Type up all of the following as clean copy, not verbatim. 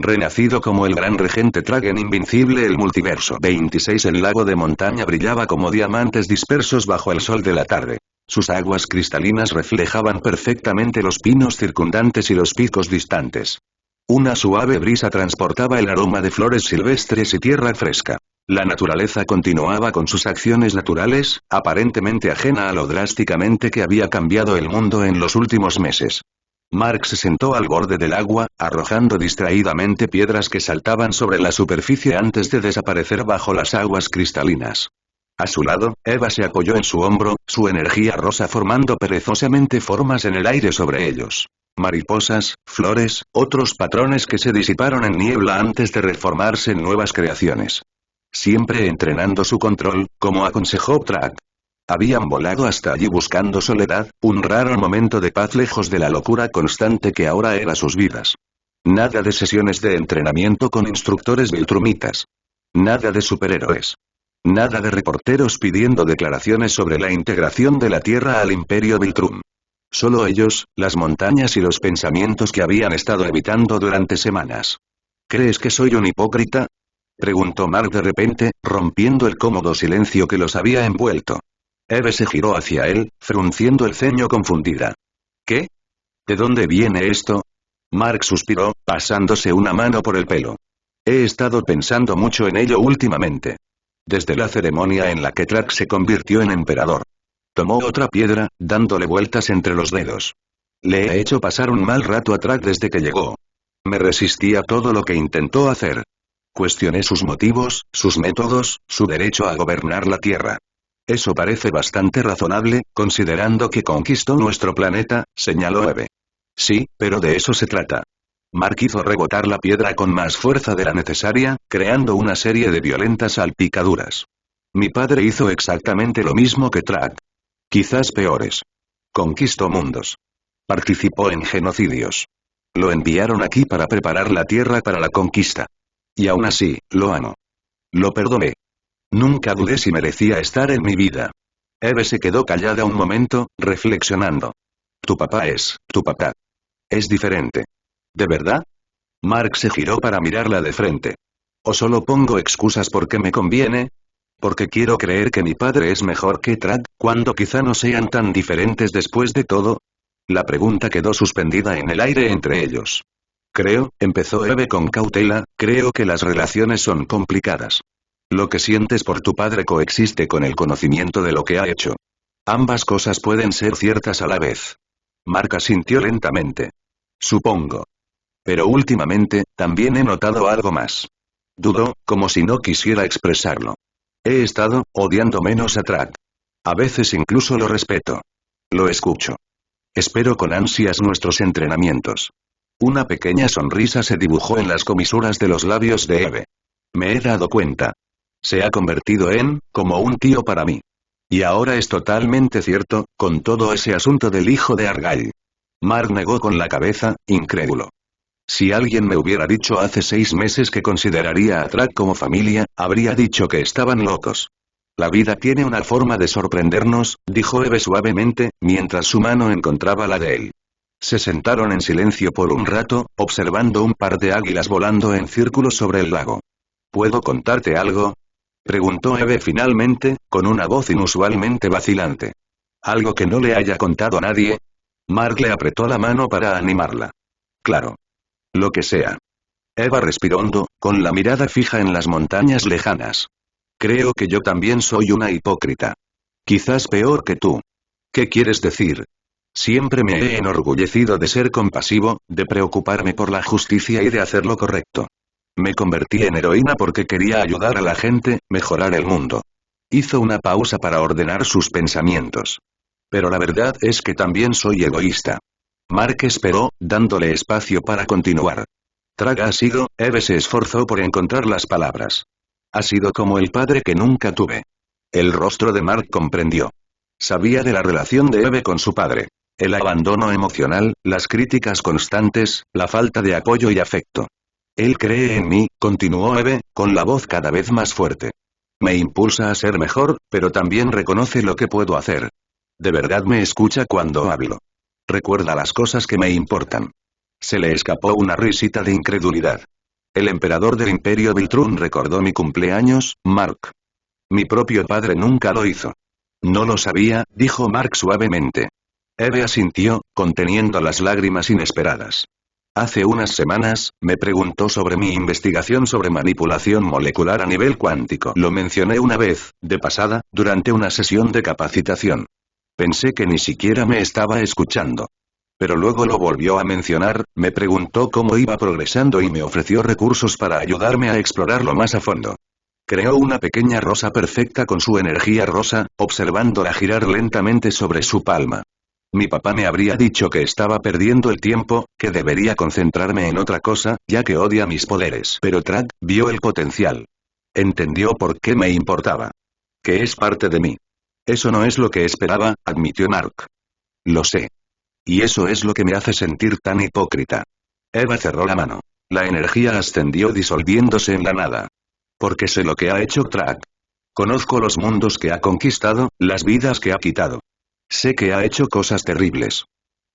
Renacido como el gran regente Tragen invincible el multiverso 26 el lago de montaña brillaba como diamantes dispersos bajo el sol de la tarde. Sus aguas cristalinas reflejaban perfectamente los pinos circundantes y los picos distantes. Una suave brisa transportaba el aroma de flores silvestres y tierra fresca. La naturaleza continuaba con sus acciones naturales, aparentemente ajena a lo drásticamente que había cambiado el mundo en los últimos meses. Mark se sentó al borde del agua, arrojando distraídamente piedras que saltaban sobre la superficie antes de desaparecer bajo las aguas cristalinas. A su lado, Eva se apoyó en su hombro, su energía rosa formando perezosamente formas en el aire sobre ellos. Mariposas, flores, otros patrones que se disiparon en niebla antes de reformarse en nuevas creaciones. Siempre entrenando su control, como aconsejó Track. Habían volado hasta allí buscando soledad, un raro momento de paz lejos de la locura constante que ahora era sus vidas. Nada de sesiones de entrenamiento con instructores viltrumitas. Nada de superhéroes. Nada de reporteros pidiendo declaraciones sobre la integración de la Tierra al Imperio Viltrum. Solo ellos, las montañas y los pensamientos que habían estado evitando durante semanas. ¿Crees que soy un hipócrita?, preguntó Mark de repente, rompiendo el cómodo silencio que los había envuelto. Eve se giró hacia él, frunciendo el ceño confundida. ¿Qué? ¿De dónde viene esto? Mark suspiró, pasándose una mano por el pelo. He estado pensando mucho en ello últimamente. Desde la ceremonia en la que Track se convirtió en emperador. Tomó otra piedra, dándole vueltas entre los dedos. Le he hecho pasar un mal rato a Track desde que llegó. Me resistí a todo lo que intentó hacer. Cuestioné sus motivos, sus métodos, su derecho a gobernar la Tierra. Eso parece bastante razonable, considerando que conquistó nuestro planeta, señaló Eve. Sí, pero de eso se trata. Mark hizo rebotar la piedra con más fuerza de la necesaria, creando una serie de violentas salpicaduras. Mi padre hizo exactamente lo mismo que Track. Quizás peores. Conquistó mundos. Participó en genocidios. Lo enviaron aquí para preparar la Tierra para la conquista. Y aún así, lo amo. Lo perdoné. Nunca dudé si merecía estar en mi vida. Eve se quedó callada un momento, reflexionando. Tu papá es, tu papá. Es diferente. ¿De verdad? Mark se giró para mirarla de frente. ¿O solo pongo excusas porque me conviene? Porque quiero creer que mi padre es mejor que Track, cuando quizá no sean tan diferentes después de todo. La pregunta quedó suspendida en el aire entre ellos. Empezó Eve con cautela, creo que las relaciones son complicadas. Lo que sientes por tu padre coexiste con el conocimiento de lo que ha hecho. Ambas cosas pueden ser ciertas a la vez. Mark asintió lentamente. Supongo. Pero últimamente, también he notado algo más. Dudó, como si no quisiera expresarlo. He estado odiando menos a Track. A veces incluso lo respeto. Lo escucho. Espero con ansias nuestros entrenamientos. Una pequeña sonrisa se dibujó en las comisuras de los labios de Eve. Me he dado cuenta. Se ha convertido en, como un tío para mí. Y ahora es totalmente cierto, con todo ese asunto del hijo de Argyle. Mark negó con la cabeza, incrédulo. Si alguien me hubiera dicho hace 6 meses que consideraría a Track como familia, habría dicho que estaban locos. La vida tiene una forma de sorprendernos, dijo Eve suavemente, mientras su mano encontraba la de él. Se sentaron en silencio por un rato, observando un par de águilas volando en círculos sobre el lago. ¿Puedo contarte algo?, preguntó Eve finalmente, con una voz inusualmente vacilante. ¿Algo que no le haya contado a nadie? Mark le apretó la mano para animarla. Claro. Lo que sea. Eva respiró hondo, con la mirada fija en las montañas lejanas. Creo que yo también soy una hipócrita. Quizás peor que tú. ¿Qué quieres decir? Siempre me he enorgullecido de ser compasivo, de preocuparme por la justicia y de hacer lo correcto. Me convertí en heroína porque quería ayudar a la gente, mejorar el mundo. Hizo una pausa para ordenar sus pensamientos. Pero la verdad es que también soy egoísta. Mark esperó, dándole espacio para continuar. Traga ha sido, Eve se esforzó por encontrar las palabras. Ha sido como el padre que nunca tuve. El rostro de Mark comprendió. Sabía de la relación de Eve con su padre. El abandono emocional, las críticas constantes, la falta de apoyo y afecto. Él cree en mí, continuó Eve, con la voz cada vez más fuerte. Me impulsa a ser mejor, pero también reconoce lo que puedo hacer. De verdad me escucha cuando hablo. Recuerda las cosas que me importan. Se le escapó una risita de incredulidad. El emperador del Imperio Viltrun recordó mi cumpleaños, Mark. Mi propio padre nunca lo hizo. No lo sabía, dijo Mark suavemente. Eve asintió, conteniendo las lágrimas inesperadas. Hace unas semanas, me preguntó sobre mi investigación sobre manipulación molecular a nivel cuántico. Lo mencioné una vez, de pasada, durante una sesión de capacitación. Pensé que ni siquiera me estaba escuchando. Pero luego lo volvió a mencionar, me preguntó cómo iba progresando y me ofreció recursos para ayudarme a explorarlo más a fondo. Creó una pequeña rosa perfecta con su energía rosa, observándola girar lentamente sobre su palma. Mi papá me habría dicho que estaba perdiendo el tiempo, que debería concentrarme en otra cosa, ya que odia mis poderes. Pero Track vio el potencial. Entendió por qué me importaba. Que es parte de mí. Eso no es lo que esperaba, admitió Mark. Lo sé. Y eso es lo que me hace sentir tan hipócrita. Eva cerró la mano. La energía ascendió disolviéndose en la nada. Porque sé lo que ha hecho Track. Conozco los mundos que ha conquistado, las vidas que ha quitado. Sé que ha hecho cosas terribles.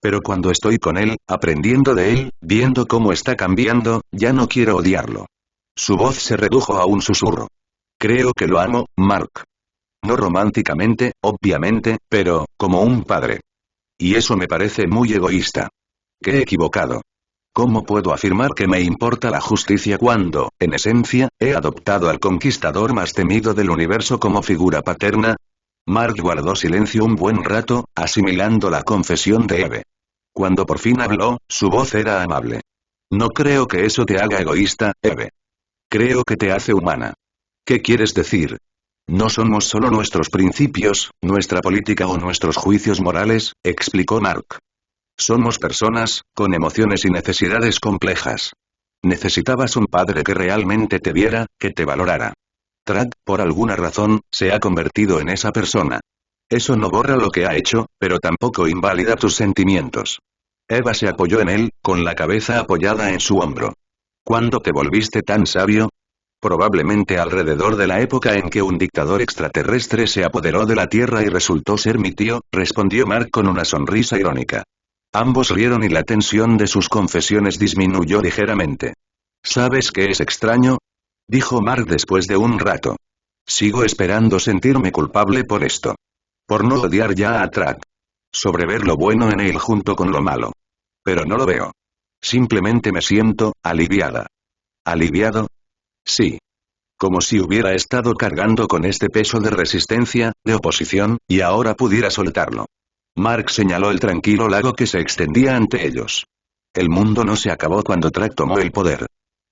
Pero cuando estoy con él, aprendiendo de él, viendo cómo está cambiando, ya no quiero odiarlo. Su voz se redujo a un susurro. Creo que lo amo, Mark. No románticamente, obviamente, pero, como un padre. Y eso me parece muy egoísta. Qué equivocado. ¿Cómo puedo afirmar que me importa la justicia cuando, en esencia, he adoptado al conquistador más temido del universo como figura paterna? Mark guardó silencio un buen rato, asimilando la confesión de Eve. Cuando por fin habló, su voz era amable. No creo que eso te haga egoísta, Eve. Creo que te hace humana. ¿Qué quieres decir? No somos solo nuestros principios, nuestra política o nuestros juicios morales, explicó Mark. Somos personas, con emociones y necesidades complejas. Necesitabas un padre que realmente te viera, que te valorara. Track, por alguna razón, se ha convertido en esa persona. Eso no borra lo que ha hecho, pero tampoco invalida tus sentimientos. Eva se apoyó en él, con la cabeza apoyada en su hombro. ¿Cuándo te volviste tan sabio? Probablemente alrededor de la época en que un dictador extraterrestre se apoderó de la Tierra y resultó ser mi tío, respondió Mark con una sonrisa irónica. Ambos rieron y la tensión de sus confesiones disminuyó ligeramente. ¿Sabes qué es extraño? Dijo Mark después de un rato. Sigo esperando sentirme culpable por esto. Por no odiar ya a Track. Sobre ver lo bueno en él junto con lo malo. Pero no lo veo. Simplemente me siento, aliviada. ¿Aliviado? Sí. Como si hubiera estado cargando con este peso de resistencia, de oposición, y ahora pudiera soltarlo. Mark señaló el tranquilo lago que se extendía ante ellos. El mundo no se acabó cuando Track tomó el poder.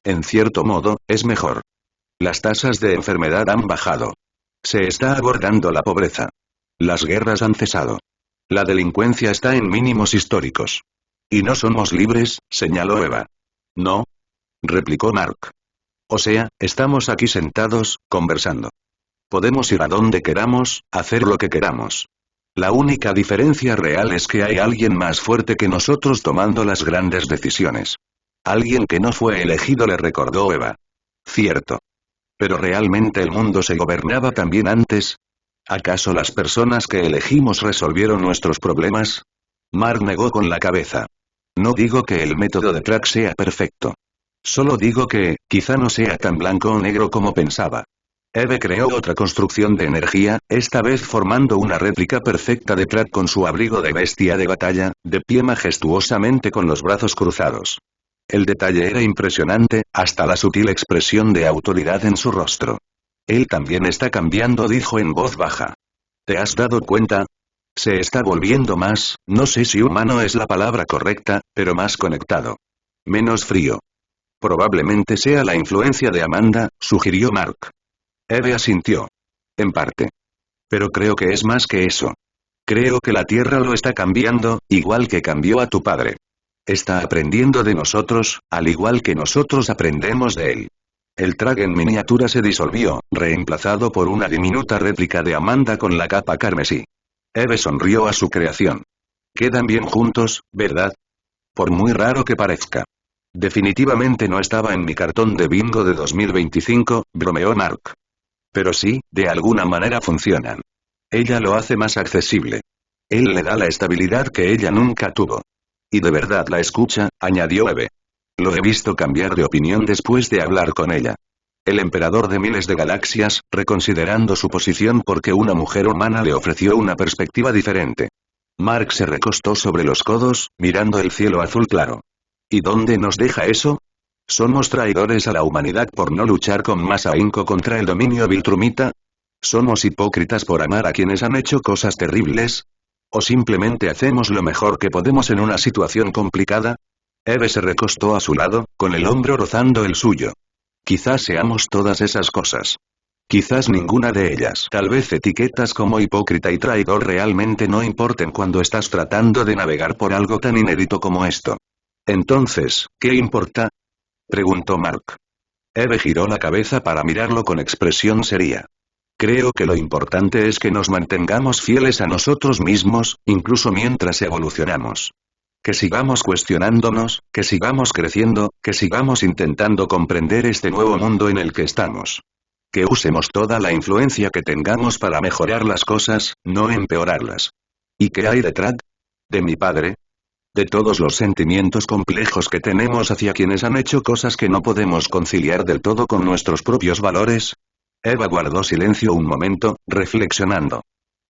En cierto modo, es mejor. Las tasas de enfermedad han bajado. Se está abordando la pobreza. Las guerras han cesado. La delincuencia está en mínimos históricos. Y no somos libres, señaló Eva. No, replicó Mark. O sea, estamos aquí sentados, conversando. Podemos ir a donde queramos, hacer lo que queramos. La única diferencia real es que hay alguien más fuerte que nosotros tomando las grandes decisiones. Alguien que no fue elegido, le recordó Eva. Cierto. Pero ¿realmente el mundo se gobernaba también antes? ¿Acaso las personas que elegimos resolvieron nuestros problemas? Mark negó con la cabeza. No digo que el método de Track sea perfecto. Solo digo que, quizá no sea tan blanco o negro como pensaba. Eve creó otra construcción de energía, esta vez formando una réplica perfecta de Track con su abrigo de bestia de batalla, de pie majestuosamente con los brazos cruzados. El detalle era impresionante, hasta la sutil expresión de autoridad en su rostro. Él también está cambiando, dijo en voz baja. ¿Te has dado cuenta? Se está volviendo más, no sé si humano es la palabra correcta, pero más conectado. Menos frío. Probablemente sea la influencia de Amanda, sugirió Mark. Eve asintió. En parte. Pero creo que es más que eso. Creo que la Tierra lo está cambiando, igual que cambió a tu padre. Está aprendiendo de nosotros, al igual que nosotros aprendemos de él. El Track en miniatura se disolvió, reemplazado por una diminuta réplica de Amanda con la capa carmesí. Eve sonrió a su creación. Quedan bien juntos, ¿verdad? Por muy raro que parezca. Definitivamente no estaba en mi cartón de bingo de 2025, bromeó Mark. Pero sí, de alguna manera funcionan. Ella lo hace más accesible. Él le da la estabilidad que ella nunca tuvo. Y de verdad la escucha, añadió Eve. Lo he visto cambiar de opinión después de hablar con ella. El emperador de miles de galaxias, reconsiderando su posición porque una mujer humana le ofreció una perspectiva diferente. Mark se recostó sobre los codos, mirando el cielo azul claro. ¿Y dónde nos deja eso? ¿Somos traidores a la humanidad por no luchar con más ahínco contra el dominio viltrumita? ¿Somos hipócritas por amar a quienes han hecho cosas terribles? ¿O simplemente hacemos lo mejor que podemos en una situación complicada? Eve se recostó a su lado, con el hombro rozando el suyo. Quizás seamos todas esas cosas. Quizás ninguna de ellas. Tal vez etiquetas como hipócrita y traidor realmente no importen cuando estás tratando de navegar por algo tan inédito como esto. Entonces, ¿qué importa? Preguntó Mark. Eve giró la cabeza para mirarlo con expresión seria. Creo que lo importante es que nos mantengamos fieles a nosotros mismos, incluso mientras evolucionamos. Que sigamos cuestionándonos, que sigamos creciendo, que sigamos intentando comprender este nuevo mundo en el que estamos. Que usemos toda la influencia que tengamos para mejorar las cosas, no empeorarlas. ¿Y qué hay detrás? ¿De mi padre? ¿De todos los sentimientos complejos que tenemos hacia quienes han hecho cosas que no podemos conciliar del todo con nuestros propios valores? Eva guardó silencio un momento, reflexionando.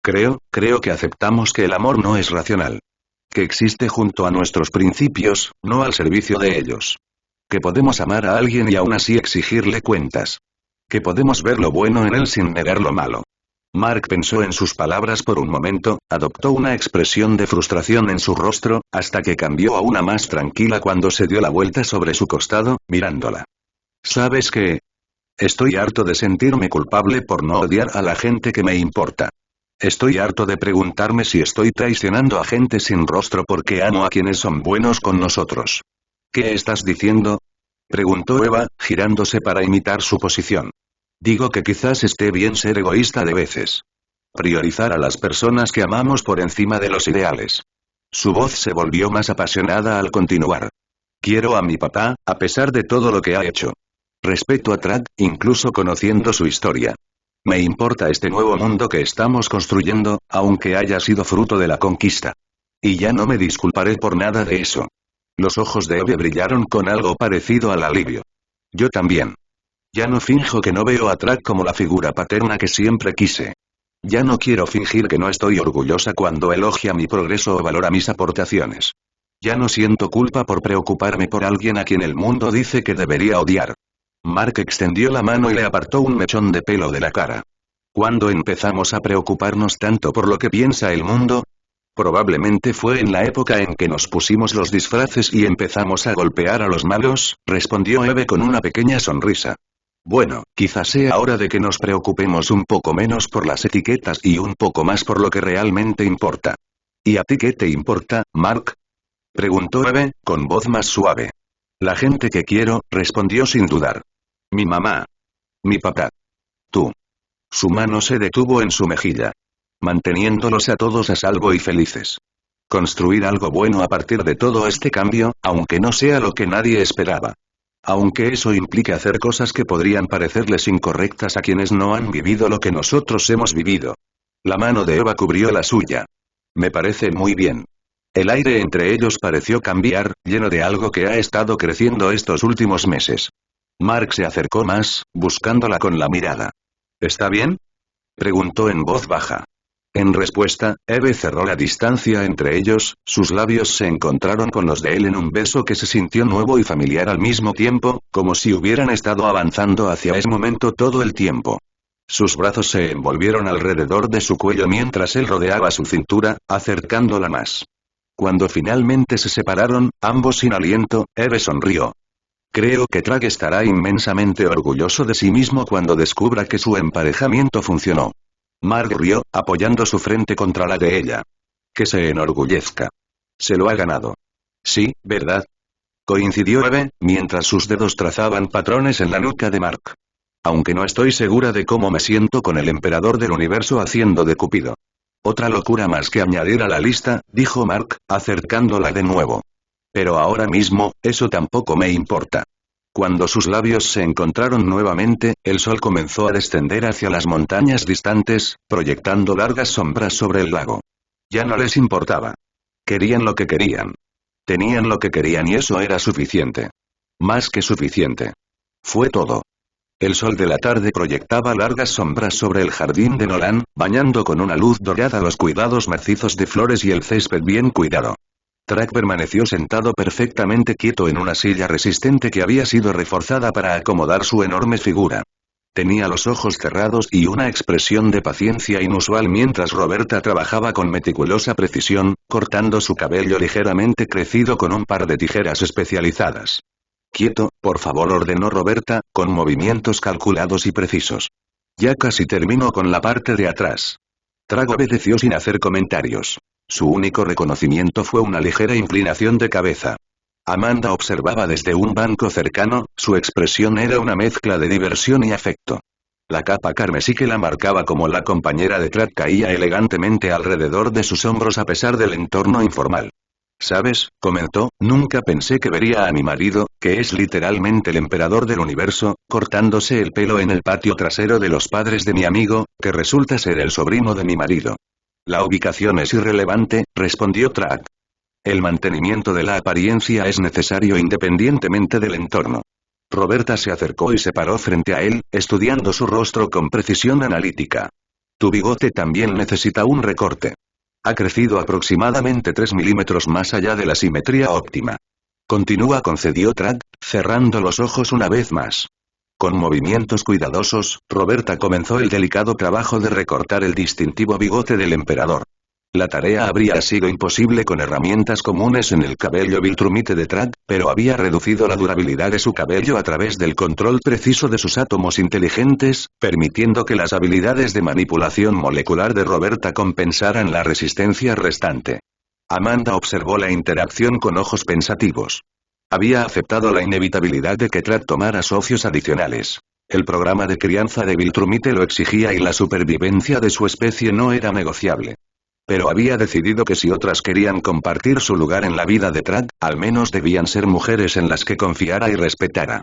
Creo que aceptamos que el amor no es racional. Que existe junto a nuestros principios, no al servicio de ellos. Que podemos amar a alguien y aún así exigirle cuentas. Que podemos ver lo bueno en él sin negar lo malo. Mark pensó en sus palabras por un momento, adoptó una expresión de frustración en su rostro, hasta que cambió a una más tranquila cuando se dio la vuelta sobre su costado, mirándola. ¿Sabes qué? Estoy harto de sentirme culpable por no odiar a la gente que me importa. Estoy harto de preguntarme si estoy traicionando a gente sin rostro porque amo a quienes son buenos con nosotros. ¿Qué estás diciendo? Preguntó Eva, girándose para imitar su posición. Digo que quizás esté bien ser egoísta de veces. Priorizar a las personas que amamos por encima de los ideales. Su voz se volvió más apasionada al continuar. Quiero a mi papá, a pesar de todo lo que ha hecho. Respeto a Trad, incluso conociendo su historia. Me importa este nuevo mundo que estamos construyendo, aunque haya sido fruto de la conquista. Y ya no me disculparé por nada de eso. Los ojos de Eve brillaron con algo parecido al alivio. Yo también. Ya no finjo que no veo a Trad como la figura paterna que siempre quise. Ya no quiero fingir que no estoy orgullosa cuando elogia mi progreso o valora mis aportaciones. Ya no siento culpa por preocuparme por alguien a quien el mundo dice que debería odiar. Mark extendió la mano y le apartó un mechón de pelo de la cara. ¿Cuándo empezamos a preocuparnos tanto por lo que piensa el mundo? Probablemente fue en la época en que nos pusimos los disfraces y empezamos a golpear a los malos, respondió Eve con una pequeña sonrisa. Bueno, quizás sea hora de que nos preocupemos un poco menos por las etiquetas y un poco más por lo que realmente importa. ¿Y a ti qué te importa, Mark? Preguntó Eve, con voz más suave. La gente que quiero, respondió sin dudar. Mi mamá. Mi papá. Tú. Su mano se detuvo en su mejilla. Manteniéndolos a todos a salvo y felices. Construir algo bueno a partir de todo este cambio, aunque no sea lo que nadie esperaba. Aunque eso implique hacer cosas que podrían parecerles incorrectas a quienes no han vivido lo que nosotros hemos vivido. La mano de Eva cubrió la suya. Me parece muy bien. El aire entre ellos pareció cambiar, lleno de algo que ha estado creciendo estos últimos meses. Mark se acercó más, buscándola con la mirada. ¿Está bien? Preguntó en voz baja. En respuesta, Eve cerró la distancia entre ellos, sus labios se encontraron con los de él en un beso que se sintió nuevo y familiar al mismo tiempo, como si hubieran estado avanzando hacia ese momento todo el tiempo. Sus brazos se envolvieron alrededor de su cuello mientras él rodeaba su cintura, acercándola más. Cuando finalmente se separaron, ambos sin aliento, Eve sonrió. Creo que Trag estará inmensamente orgulloso de sí mismo cuando descubra que su emparejamiento funcionó. Mark rió, apoyando su frente contra la de ella. Que se enorgullezca. Se lo ha ganado. Sí, ¿verdad? Coincidió Eve, mientras sus dedos trazaban patrones en la nuca de Mark. Aunque no estoy segura de cómo me siento con el emperador del universo haciendo de Cupido. Otra locura más que añadir a la lista, dijo Mark, acercándola de nuevo. Pero ahora mismo, eso tampoco me importa. Cuando sus labios se encontraron nuevamente, el sol comenzó a descender hacia las montañas distantes, proyectando largas sombras sobre el lago. Ya no les importaba. Querían lo que querían. Tenían lo que querían y eso era suficiente. Más que suficiente. Fue todo. El sol de la tarde proyectaba largas sombras sobre el jardín de Nolan, bañando con una luz dorada los cuidados macizos de flores y el césped bien cuidado. Track permaneció sentado perfectamente quieto en una silla resistente que había sido reforzada para acomodar su enorme figura. Tenía los ojos cerrados y una expresión de paciencia inusual mientras Roberta trabajaba con meticulosa precisión, cortando su cabello ligeramente crecido con un par de tijeras especializadas. Quieto, por favor, ordenó Roberta, con movimientos calculados y precisos. Ya casi terminó con la parte de atrás. Track obedeció sin hacer comentarios. Su único reconocimiento fue una ligera inclinación de cabeza. Amanda observaba desde un banco cercano, su expresión era una mezcla de diversión y afecto. La capa carmesí que la marcaba como la compañera de Track caía elegantemente alrededor de sus hombros a pesar del entorno informal. ¿Sabes?, comentó, nunca pensé que vería a mi marido, que es literalmente el emperador del universo, cortándose el pelo en el patio trasero de los padres de mi amigo, que resulta ser el sobrino de mi marido. La ubicación es irrelevante, respondió Track. El mantenimiento de la apariencia es necesario independientemente del entorno. Roberta se acercó y se paró frente a él, estudiando su rostro con precisión analítica. Tu bigote también necesita un recorte. Ha crecido aproximadamente 3 milímetros más allá de la simetría óptima. Continúa, concedió Track, cerrando los ojos una vez más. Con movimientos cuidadosos, Roberta comenzó el delicado trabajo de recortar el distintivo bigote del emperador. La tarea habría sido imposible con herramientas comunes en el cabello Viltrumite de Track, pero había reducido la durabilidad de su cabello a través del control preciso de sus átomos inteligentes, permitiendo que las habilidades de manipulación molecular de Roberta compensaran la resistencia restante. Amanda observó la interacción con ojos pensativos. Había aceptado la inevitabilidad de que Track tomara socios adicionales. El programa de crianza de Viltrumite lo exigía y la supervivencia de su especie no era negociable. Pero había decidido que si otras querían compartir su lugar en la vida de Track, al menos debían ser mujeres en las que confiara y respetara.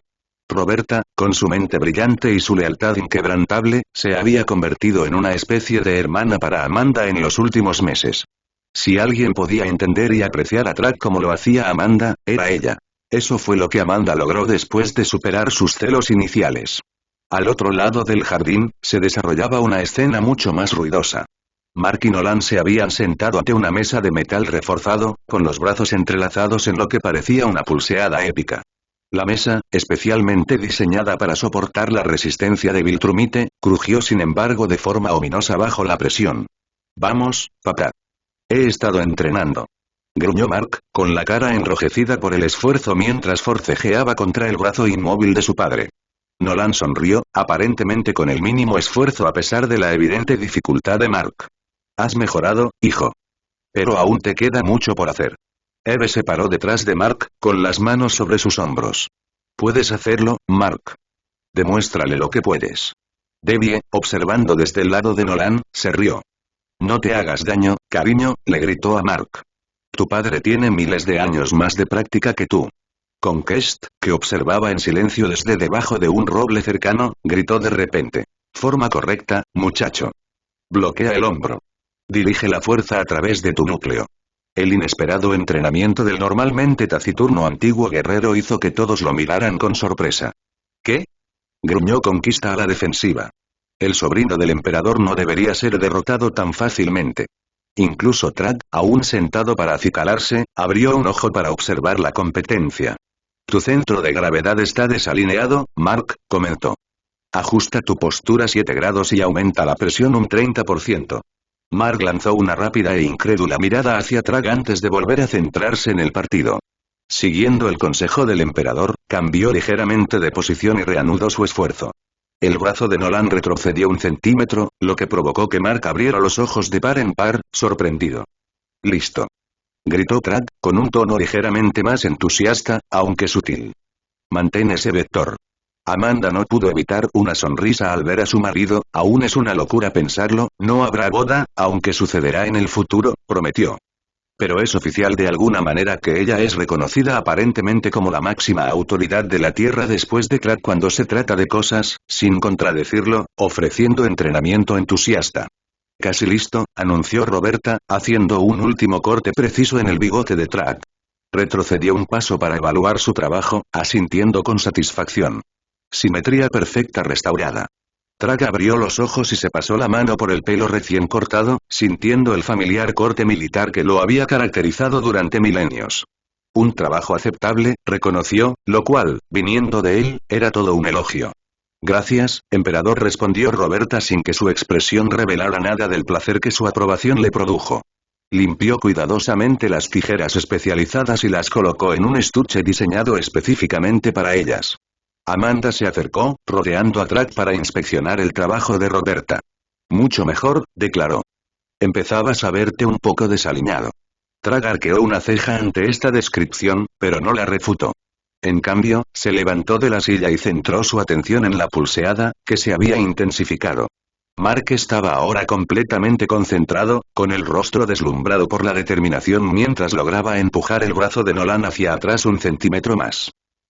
Roberta, con su mente brillante y su lealtad inquebrantable, se había convertido en una especie de hermana para Amanda en los últimos meses. Si alguien podía entender y apreciar a Track como lo hacía Amanda, era ella. Eso fue lo que Amanda logró después de superar sus celos iniciales. Al otro lado del jardín, se desarrollaba una escena mucho más ruidosa. Mark y Nolan se habían sentado ante una mesa de metal reforzado, con los brazos entrelazados en lo que parecía una pulseada épica. La mesa, especialmente diseñada para soportar la resistencia de Viltrumite, crujió sin embargo de forma ominosa bajo la presión. Vamos, papá. He estado entrenando. Gruñó Mark, con la cara enrojecida por el esfuerzo mientras forcejeaba contra el brazo inmóvil de su padre. Nolan sonrió, aparentemente con el mínimo esfuerzo a pesar de la evidente dificultad de Mark. Has mejorado, hijo. Pero aún te queda mucho por hacer. Eve se paró detrás de Mark, con las manos sobre sus hombros. Puedes hacerlo, Mark. Demuéstrale lo que puedes. Debbie, observando desde el lado de Nolan, se rió. No te hagas daño, cariño, le gritó a Mark. Tu padre tiene miles de años más de práctica que tú. Conquest, que observaba en silencio desde debajo de un roble cercano, gritó de repente. Forma correcta, muchacho. Bloquea el hombro. Dirige la fuerza a través de tu núcleo. El inesperado entrenamiento del normalmente taciturno antiguo guerrero hizo que todos lo miraran con sorpresa. ¿Qué? Gruñó Conquista a la defensiva. El sobrino del emperador no debería ser derrotado tan fácilmente. Incluso Track, aún sentado para acicalarse, abrió un ojo para observar la competencia. Tu centro de gravedad está desalineado, Mark, comentó. Ajusta tu postura 7 grados y aumenta la presión un 30%. Mark lanzó una rápida e incrédula mirada hacia Track antes de volver a centrarse en el partido. Siguiendo el consejo del emperador, cambió ligeramente de posición y reanudó su esfuerzo. El brazo de Nolan retrocedió un centímetro, lo que provocó que Mark abriera los ojos de par en par, sorprendido. Listo. Gritó Track, con un tono ligeramente más entusiasta, aunque sutil. Mantén ese vector. Amanda no pudo evitar una sonrisa al ver a su marido, aún es una locura pensarlo, no habrá boda, aunque sucederá en el futuro, prometió. Pero es oficial de alguna manera que ella es reconocida aparentemente como la máxima autoridad de la Tierra después de Track cuando se trata de cosas, sin contradecirlo, ofreciendo entrenamiento entusiasta. Casi listo, anunció Roberta, haciendo un último corte preciso en el bigote de Track. Retrocedió un paso para evaluar su trabajo, asintiendo con satisfacción. Simetría perfecta restaurada. Track abrió los ojos y se pasó la mano por el pelo recién cortado, sintiendo el familiar corte militar que lo había caracterizado durante milenios. Un trabajo aceptable, reconoció, lo cual, viniendo de él, era todo un elogio. Gracias, emperador, respondió Roberta sin que su expresión revelara nada del placer que su aprobación le produjo. Limpió cuidadosamente las tijeras especializadas y las colocó en un estuche diseñado específicamente para ellas. Amanda se acercó, rodeando a Track para inspeccionar el trabajo de Roberta. Mucho mejor, declaró. Empezabas a verte un poco desaliñado. Track arqueó una ceja ante esta descripción, pero no la refutó. En cambio, se levantó de la silla y centró su atención en la pulseada, que se había intensificado. Mark estaba ahora completamente concentrado, con el rostro deslumbrado por la determinación mientras lograba empujar el brazo de Nolan hacia atrás un centímetro más.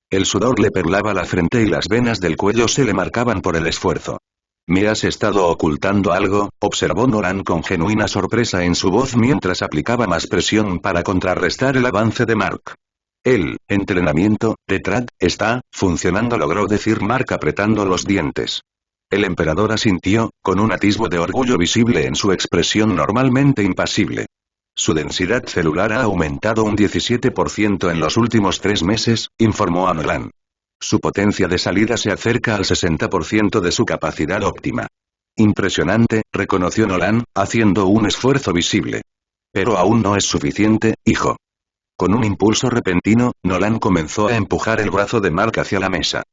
El sudor le perlaba la frente y las venas del cuello se le marcaban por el esfuerzo. ¿Me has estado ocultando algo?, observó Nolan con genuina sorpresa en su voz mientras aplicaba más presión para contrarrestar el avance de Mark. El entrenamiento de Track está funcionando, logró decir Mark apretando los dientes. El emperador asintió, con un atisbo de orgullo visible en su expresión normalmente impasible. Su densidad celular ha aumentado un 17% en los últimos 3 meses, informó a Nolan. Su potencia de salida se acerca al 60% de su capacidad óptima. Impresionante, reconoció Nolan, haciendo un esfuerzo visible. Pero aún no es suficiente, hijo. Con un impulso repentino, Nolan comenzó a empujar el brazo de Mark hacia la mesa.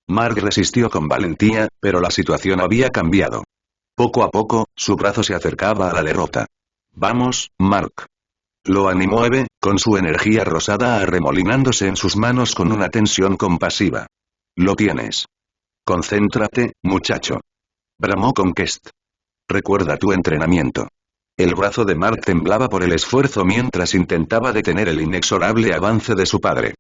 Mark resistió con valentía, pero la situación había cambiado. Poco a poco, su brazo se acercaba a la derrota. Vamos, Mark. Lo animó Eve, con su energía rosada arremolinándose en sus manos con una tensión compasiva. Lo tienes. Concéntrate, muchacho. Bramó Conquest. Recuerda tu entrenamiento. El brazo de Mark temblaba por el esfuerzo mientras intentaba detener el inexorable avance de su padre.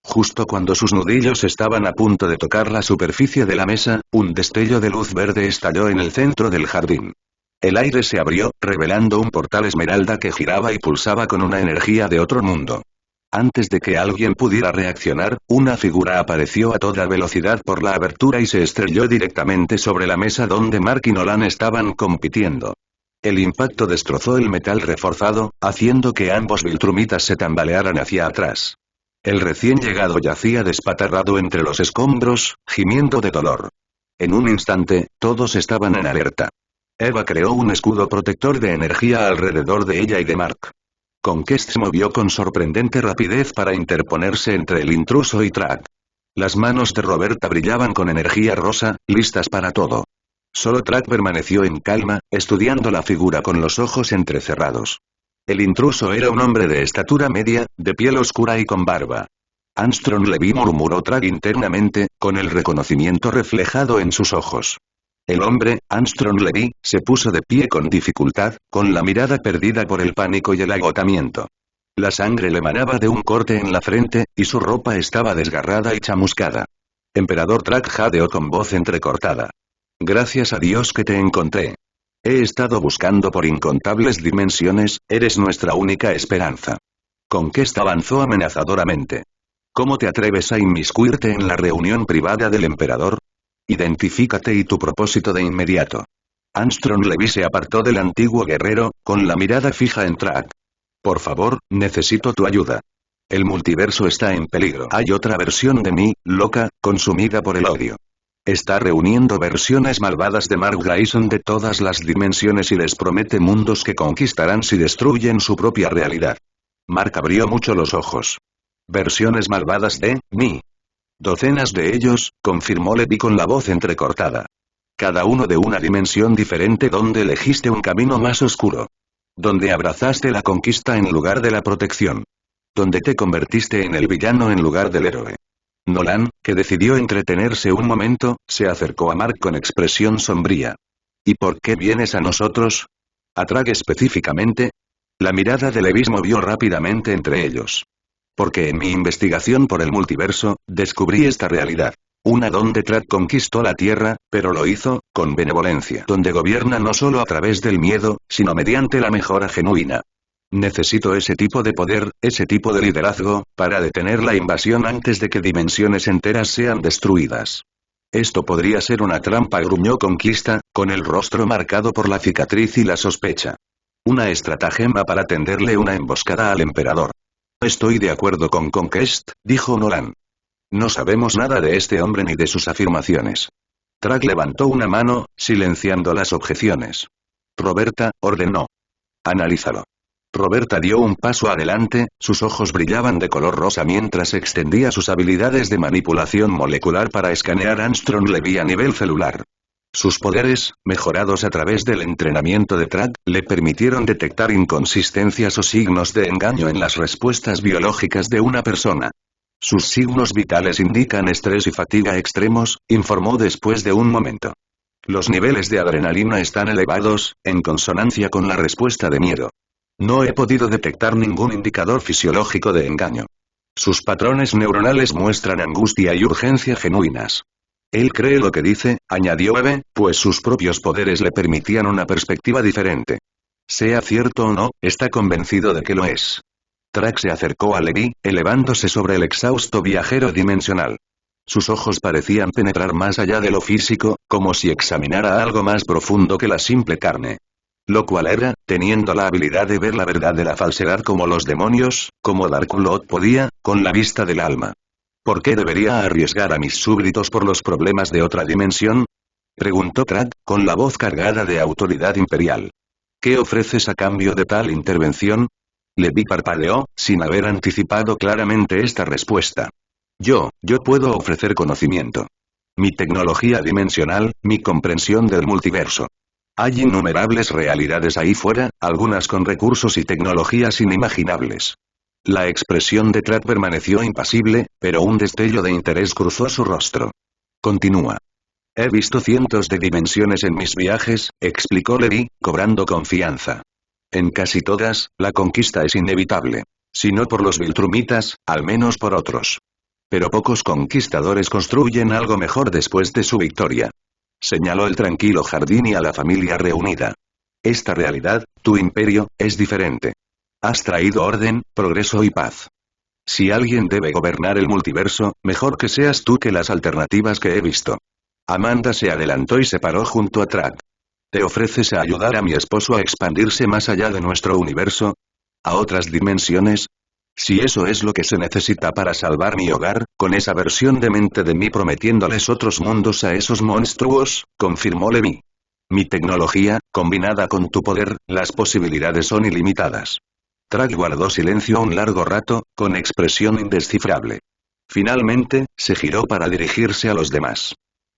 Justo cuando sus nudillos estaban a punto de tocar la superficie de la mesa, un destello de luz verde estalló en el centro del jardín. El aire se abrió, revelando un portal esmeralda que giraba y pulsaba con una energía de otro mundo. Antes de que alguien pudiera reaccionar, una figura apareció a toda velocidad por la abertura y se estrelló directamente sobre la mesa donde Mark y Nolan estaban compitiendo. El impacto destrozó el metal reforzado, haciendo que ambos Viltrumitas se tambalearan hacia atrás. El recién llegado yacía despatarrado entre los escombros, gimiendo de dolor. En un instante, todos estaban en alerta. Eva creó un escudo protector de energía alrededor de ella y de Mark. Conquest se movió con sorprendente rapidez para interponerse entre el intruso y Track. Las manos de Roberta brillaban con energía rosa, listas para todo. Solo Track permaneció en calma, estudiando la figura con los ojos entrecerrados. El intruso era un hombre de estatura media, de piel oscura y con barba. Armstrong Levy, murmuró Track internamente, con el reconocimiento reflejado en sus ojos. El hombre, Armstrong Levy, se puso de pie con dificultad, con la mirada perdida por el pánico y el agotamiento. La sangre le manaba de un corte en la frente, y su ropa estaba desgarrada y chamuscada. Emperador Track jadeó con voz entrecortada. Gracias a Dios que te encontré. He estado buscando por incontables dimensiones, eres nuestra única esperanza. Conquest avanzó amenazadoramente. ¿Cómo te atreves a inmiscuirte en la reunión privada del emperador? Identifícate y tu propósito de inmediato. Armstrong Levy se apartó del antiguo guerrero, con la mirada fija en Track. Por favor, necesito tu ayuda. El multiverso está en peligro. Hay otra versión de mí, loca, consumida por el odio. Está reuniendo versiones malvadas de Mark Grayson de todas las dimensiones y les promete mundos que conquistarán si destruyen su propia realidad. Mark abrió mucho los ojos. ¿Versiones malvadas de mí? Docenas de ellos, confirmó Levy con la voz entrecortada. Cada uno de una dimensión diferente donde elegiste un camino más oscuro. Donde abrazaste la conquista en lugar de la protección. Donde te convertiste en el villano en lugar del héroe. Nolan, que decidió entretenerse un momento, se acercó a Mark con expresión sombría. ¿Y por qué vienes a nosotros? ¿A Track específicamente? La mirada de Levy movió rápidamente entre ellos. Porque en mi investigación por el multiverso, descubrí esta realidad. Una donde Track conquistó la Tierra, pero lo hizo, con benevolencia. Donde gobierna no solo a través del miedo, sino mediante la mejora genuina. Necesito ese tipo de poder, ese tipo de liderazgo, para detener la invasión antes de que dimensiones enteras sean destruidas. Esto podría ser una trampa, gruñó Conquista, con el rostro marcado por la cicatriz y la sospecha. Una estratagema para tenderle una emboscada al emperador. Estoy de acuerdo con Conquest, dijo Nolan. No sabemos nada de este hombre ni de sus afirmaciones. Track levantó una mano, silenciando las objeciones. Roberta, ordenó. Analízalo. Roberta dio un paso adelante, sus ojos brillaban de color rosa mientras extendía sus habilidades de manipulación molecular para escanear Armstrong Levy a nivel celular. Sus poderes, mejorados a través del entrenamiento de Track, le permitieron detectar inconsistencias o signos de engaño en las respuestas biológicas de una persona. Sus signos vitales indican estrés y fatiga extremos, informó después de un momento. Los niveles de adrenalina están elevados, en consonancia con la respuesta de miedo. No he podido detectar ningún indicador fisiológico de engaño. Sus patrones neuronales muestran angustia y urgencia genuinas. Él cree lo que dice, añadió Eve, pues sus propios poderes le permitían una perspectiva diferente. Sea cierto o no, está convencido de que lo es. Track se acercó a Levi, elevándose sobre el exhausto viajero dimensional. Sus ojos parecían penetrar más allá de lo físico, como si examinara algo más profundo que la simple carne. Lo cual era, teniendo la habilidad de ver la verdad de la falsedad como los demonios, como Darkulot podía, con la vista del alma. ¿Por qué debería arriesgar a mis súbditos por los problemas de otra dimensión? Preguntó Track, con la voz cargada de autoridad imperial. ¿Qué ofreces a cambio de tal intervención? Levi parpadeó, sin haber anticipado claramente esta respuesta. Yo puedo ofrecer conocimiento. Mi tecnología dimensional, mi comprensión del multiverso. Hay innumerables realidades ahí fuera, algunas con recursos y tecnologías inimaginables. La expresión de Track permaneció impasible, pero un destello de interés cruzó su rostro. Continúa. He visto cientos de dimensiones en mis viajes, explicó Levi, cobrando confianza. En casi todas, la conquista es inevitable. Si no por los Viltrumitas, al menos por otros. Pero pocos conquistadores construyen algo mejor después de su victoria. Señaló el tranquilo jardín y a la familia reunida. Esta realidad, tu imperio, es diferente. Has traído orden, progreso y paz. Si alguien debe gobernar el multiverso, mejor que seas tú que las alternativas que he visto. Amanda se adelantó y se paró junto a Track. ¿Te ofreces a ayudar a mi esposo a expandirse más allá de nuestro universo? ¿A otras dimensiones? Si eso es lo que se necesita para salvar mi hogar, con esa versión de mente de mí prometiéndoles otros mundos a esos monstruos, confirmó Levi. Mi tecnología, combinada con tu poder, las posibilidades son ilimitadas. Track guardó silencio un largo rato, con expresión indescifrable. Finalmente, se giró para dirigirse a los demás.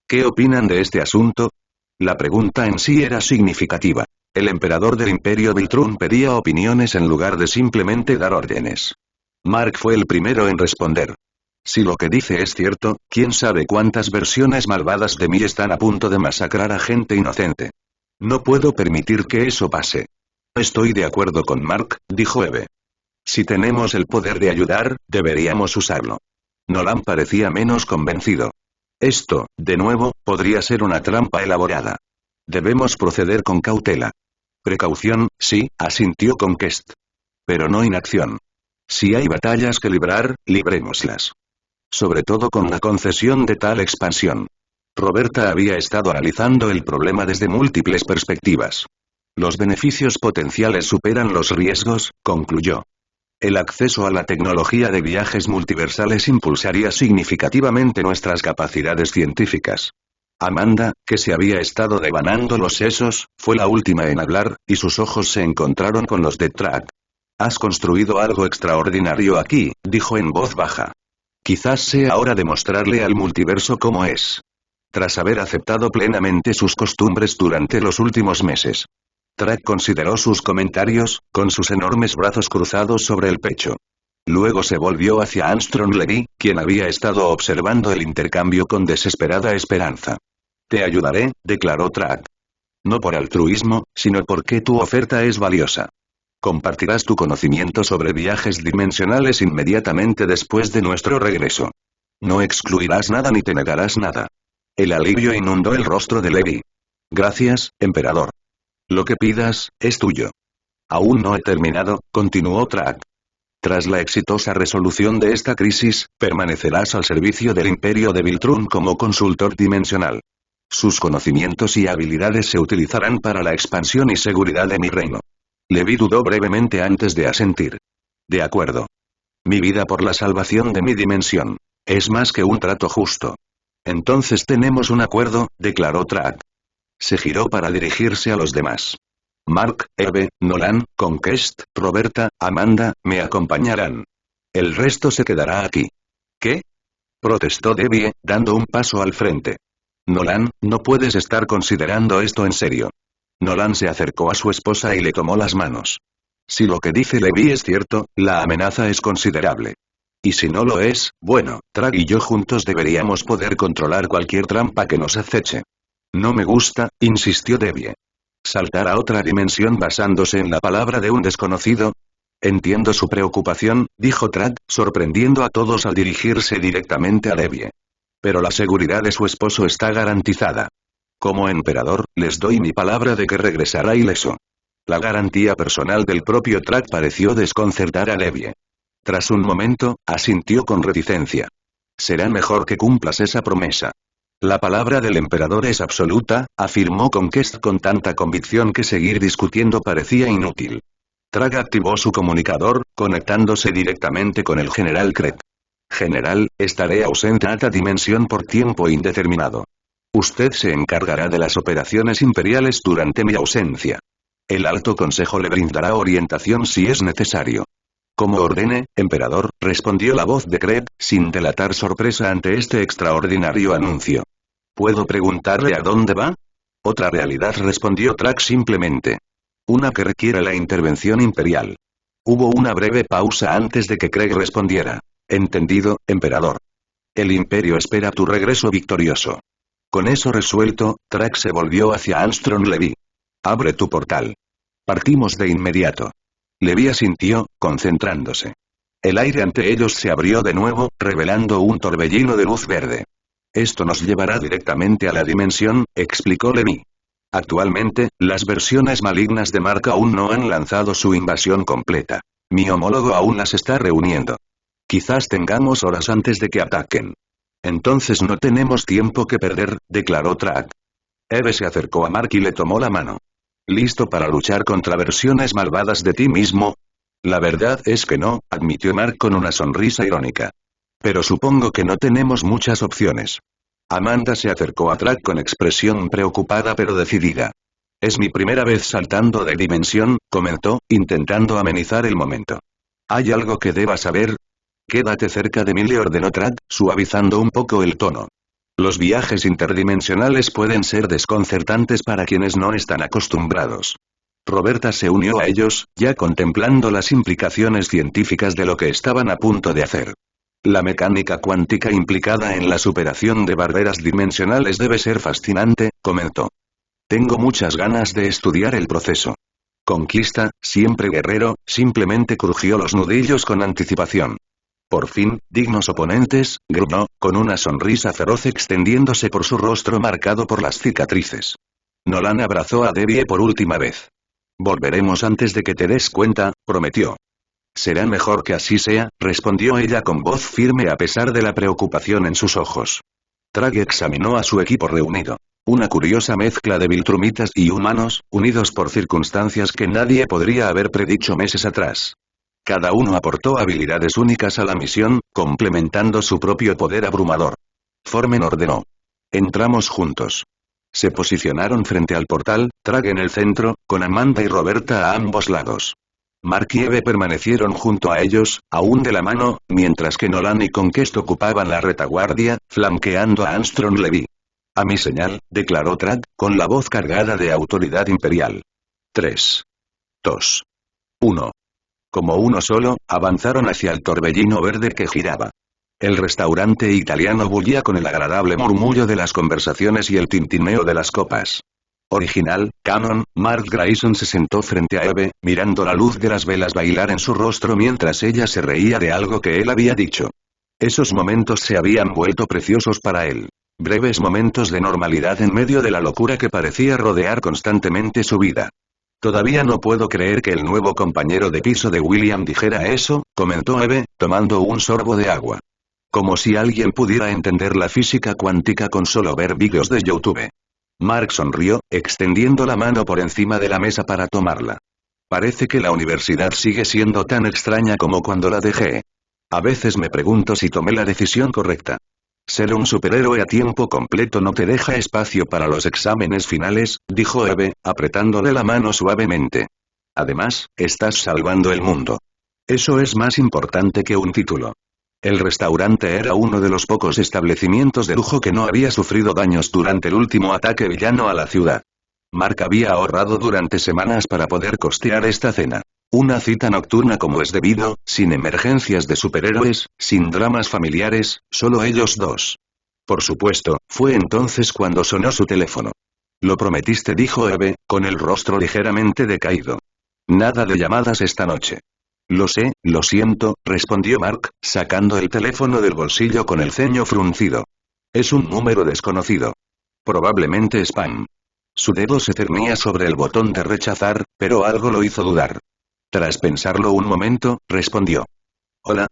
¿Qué opinan de este asunto? La pregunta en sí era significativa. El emperador del Imperio Viltrun pedía opiniones en lugar de simplemente dar órdenes. Mark fue el primero en responder. Si lo que dice es cierto, quién sabe cuántas versiones malvadas de mí están a punto de masacrar a gente inocente. No puedo permitir que eso pase. Estoy de acuerdo con Mark, dijo Eve. Si tenemos el poder de ayudar, deberíamos usarlo. Nolan parecía menos convencido. Esto, de nuevo, podría ser una trampa elaborada. Debemos proceder con cautela. Precaución, sí, asintió Conquest. Pero no inacción. Si hay batallas que librar, librémoslas. Sobre todo con la concesión de tal expansión. Roberta había estado analizando el problema desde múltiples perspectivas. Los beneficios potenciales superan los riesgos, concluyó. El acceso a la tecnología de viajes multiversales impulsaría significativamente nuestras capacidades científicas. Amanda, que se había estado devanando los sesos, fue la última en hablar, y sus ojos se encontraron con los de Track. Has construido algo extraordinario aquí, dijo en voz baja. Quizás sea hora de mostrarle al multiverso cómo es. Tras haber aceptado plenamente sus costumbres durante los últimos meses. Track consideró sus comentarios, con sus enormes brazos cruzados sobre el pecho. Luego se volvió hacia Armstrong Levy, quien había estado observando el intercambio con desesperada esperanza. Te ayudaré, declaró Track. No por altruismo, sino porque tu oferta es valiosa. Compartirás tu conocimiento sobre viajes dimensionales inmediatamente después de nuestro regreso. No excluirás nada ni te negarás nada. El alivio inundó el rostro de Levy. Gracias, emperador. Lo que pidas, es tuyo. Aún no he terminado, continuó Track. Tras la exitosa resolución de esta crisis, permanecerás al servicio del Imperio de Viltrun como consultor dimensional. Sus conocimientos y habilidades se utilizarán para la expansión y seguridad de mi reino. Levi dudó brevemente antes de asentir. De acuerdo. Mi vida por la salvación de mi dimensión. Es más que un trato justo. Entonces tenemos un acuerdo, declaró Track. Se giró para dirigirse a los demás. Mark, Eve, Nolan, Conquest, Roberta, Amanda, me acompañarán. El resto se quedará aquí. ¿Qué? Protestó Debbie, dando un paso al frente. Nolan, no puedes estar considerando esto en serio. Nolan se acercó a su esposa y le tomó las manos. Si lo que dice Levi es cierto, la amenaza es considerable. Y si no lo es, bueno, Track y yo juntos deberíamos poder controlar cualquier trampa que nos aceche. No me gusta, insistió Debbie. ¿Saltar a otra dimensión basándose en la palabra de un desconocido? Entiendo su preocupación, dijo Track, sorprendiendo a todos al dirigirse directamente a Debbie. Pero la seguridad de su esposo está garantizada. Como emperador, les doy mi palabra de que regresará ileso. La garantía personal del propio Track pareció desconcertar a Debbie. Tras un momento, asintió con reticencia. Será mejor que cumplas esa promesa. La palabra del emperador es absoluta, afirmó Conquest con tanta convicción que seguir discutiendo parecía inútil. Track activó su comunicador, conectándose directamente con el general Kret. General, estaré ausente a esta dimensión por tiempo indeterminado. Usted se encargará de las operaciones imperiales durante mi ausencia. El Alto Consejo le brindará orientación si es necesario. Como ordene, emperador, respondió la voz de Kret, sin delatar sorpresa ante este extraordinario anuncio. ¿Puedo preguntarle a dónde va? Otra realidad, respondió Track simplemente. Una que requiere la intervención imperial. Hubo una breve pausa antes de que Craig respondiera. Entendido, emperador. El imperio espera tu regreso victorioso. Con eso resuelto, Track se volvió hacia Armstrong Levy. Abre tu portal. Partimos de inmediato. Levy asintió, concentrándose. El aire ante ellos se abrió de nuevo, revelando un torbellino de luz verde. Esto nos llevará directamente a la dimensión, explicó Levy. Actualmente, las versiones malignas de Mark aún no han lanzado su invasión completa. Mi homólogo aún las está reuniendo. Quizás tengamos horas antes de que ataquen. Entonces no tenemos tiempo que perder, declaró Track. Eve se acercó a Mark y le tomó la mano. ¿Listo para luchar contra versiones malvadas de ti mismo? La verdad es que no, admitió Mark con una sonrisa irónica. Pero supongo que no tenemos muchas opciones. Amanda se acercó a Track con expresión preocupada pero decidida. Es mi primera vez saltando de dimensión, comentó, intentando amenizar el momento. ¿Hay algo que deba saber? Quédate cerca de mí, le ordenó Track, suavizando un poco el tono. Los viajes interdimensionales pueden ser desconcertantes para quienes no están acostumbrados. Roberta se unió a ellos, ya contemplando las implicaciones científicas de lo que estaban a punto de hacer. La mecánica cuántica implicada en la superación de barreras dimensionales debe ser fascinante, comentó. Tengo muchas ganas de estudiar el proceso. Conquista, siempre guerrero, simplemente crujió los nudillos con anticipación. Por fin, dignos oponentes, gruñó, con una sonrisa feroz extendiéndose por su rostro marcado por las cicatrices. Nolan abrazó a Debbie por última vez. Volveremos antes de que te des cuenta, prometió. Será mejor que así sea, respondió ella con voz firme a pesar de la preocupación en sus ojos. Track examinó a su equipo reunido. Una curiosa mezcla de viltrumitas y humanos, unidos por circunstancias que nadie podría haber predicho meses atrás. Cada uno aportó habilidades únicas a la misión, complementando su propio poder abrumador. Formen ordenó. Entramos juntos. Se posicionaron frente al portal, Track en el centro, con Amanda y Roberta a ambos lados. Mark y Eve permanecieron junto a ellos, aún de la mano, mientras que Nolan y Conquest ocupaban la retaguardia, flanqueando a Armstrong Levy. A mi señal, declaró Track, con la voz cargada de autoridad imperial. 3. 2. 1. Como uno solo, avanzaron hacia el torbellino verde que giraba. El restaurante italiano bullía con el agradable murmullo de las conversaciones y el tintineo de las copas. Original, canon, Mark Grayson se sentó frente a Eve, mirando la luz de las velas bailar en su rostro mientras ella se reía de algo que él había dicho. Esos momentos se habían vuelto preciosos para él. Breves momentos de normalidad en medio de la locura que parecía rodear constantemente su vida. Todavía no puedo creer que el nuevo compañero de piso de William dijera eso, comentó Eve, tomando un sorbo de agua. Como si alguien pudiera entender la física cuántica con solo ver vídeos de YouTube. Mark sonrió, extendiendo la mano por encima de la mesa para tomarla. Parece que la universidad sigue siendo tan extraña como cuando la dejé. A veces me pregunto si tomé la decisión correcta. Ser un superhéroe a tiempo completo no te deja espacio para los exámenes finales, dijo Eve, apretándole la mano suavemente. Además, estás salvando el mundo. Eso es más importante que un título. El restaurante era uno de los pocos establecimientos de lujo que no había sufrido daños durante el último ataque villano a la ciudad. Mark había ahorrado durante semanas para poder costear esta cena. Una cita nocturna como es debido, sin emergencias de superhéroes, sin dramas familiares, solo ellos dos. Por supuesto, fue entonces cuando sonó su teléfono. Lo prometiste, dijo Eve, con el rostro ligeramente decaído. Nada de llamadas esta noche. Lo sé, lo siento, respondió Mark, sacando el teléfono del bolsillo con el ceño fruncido. Es un número desconocido. Probablemente spam. Su dedo se cernía sobre el botón de rechazar, pero algo lo hizo dudar. Tras pensarlo un momento, respondió. Hola.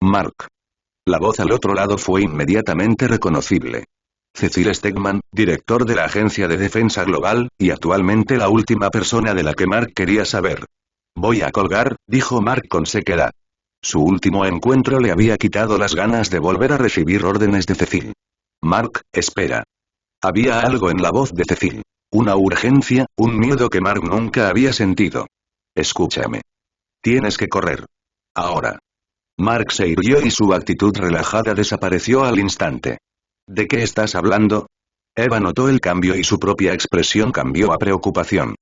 Mark. La voz al otro lado fue inmediatamente reconocible. Cecil Stegman, director de la Agencia de Defensa Global, y actualmente la última persona de la que Mark quería saber. Voy a colgar, dijo Mark con sequedad. Su último encuentro le había quitado las ganas de volver a recibir órdenes de Cecil. Mark, espera. Había algo en la voz de Cecil. Una urgencia, un miedo que Mark nunca había sentido. Escúchame. Tienes que correr. Ahora. Mark se irguió y su actitud relajada desapareció al instante. ¿De qué estás hablando? Eva notó el cambio y su propia expresión cambió a preocupación.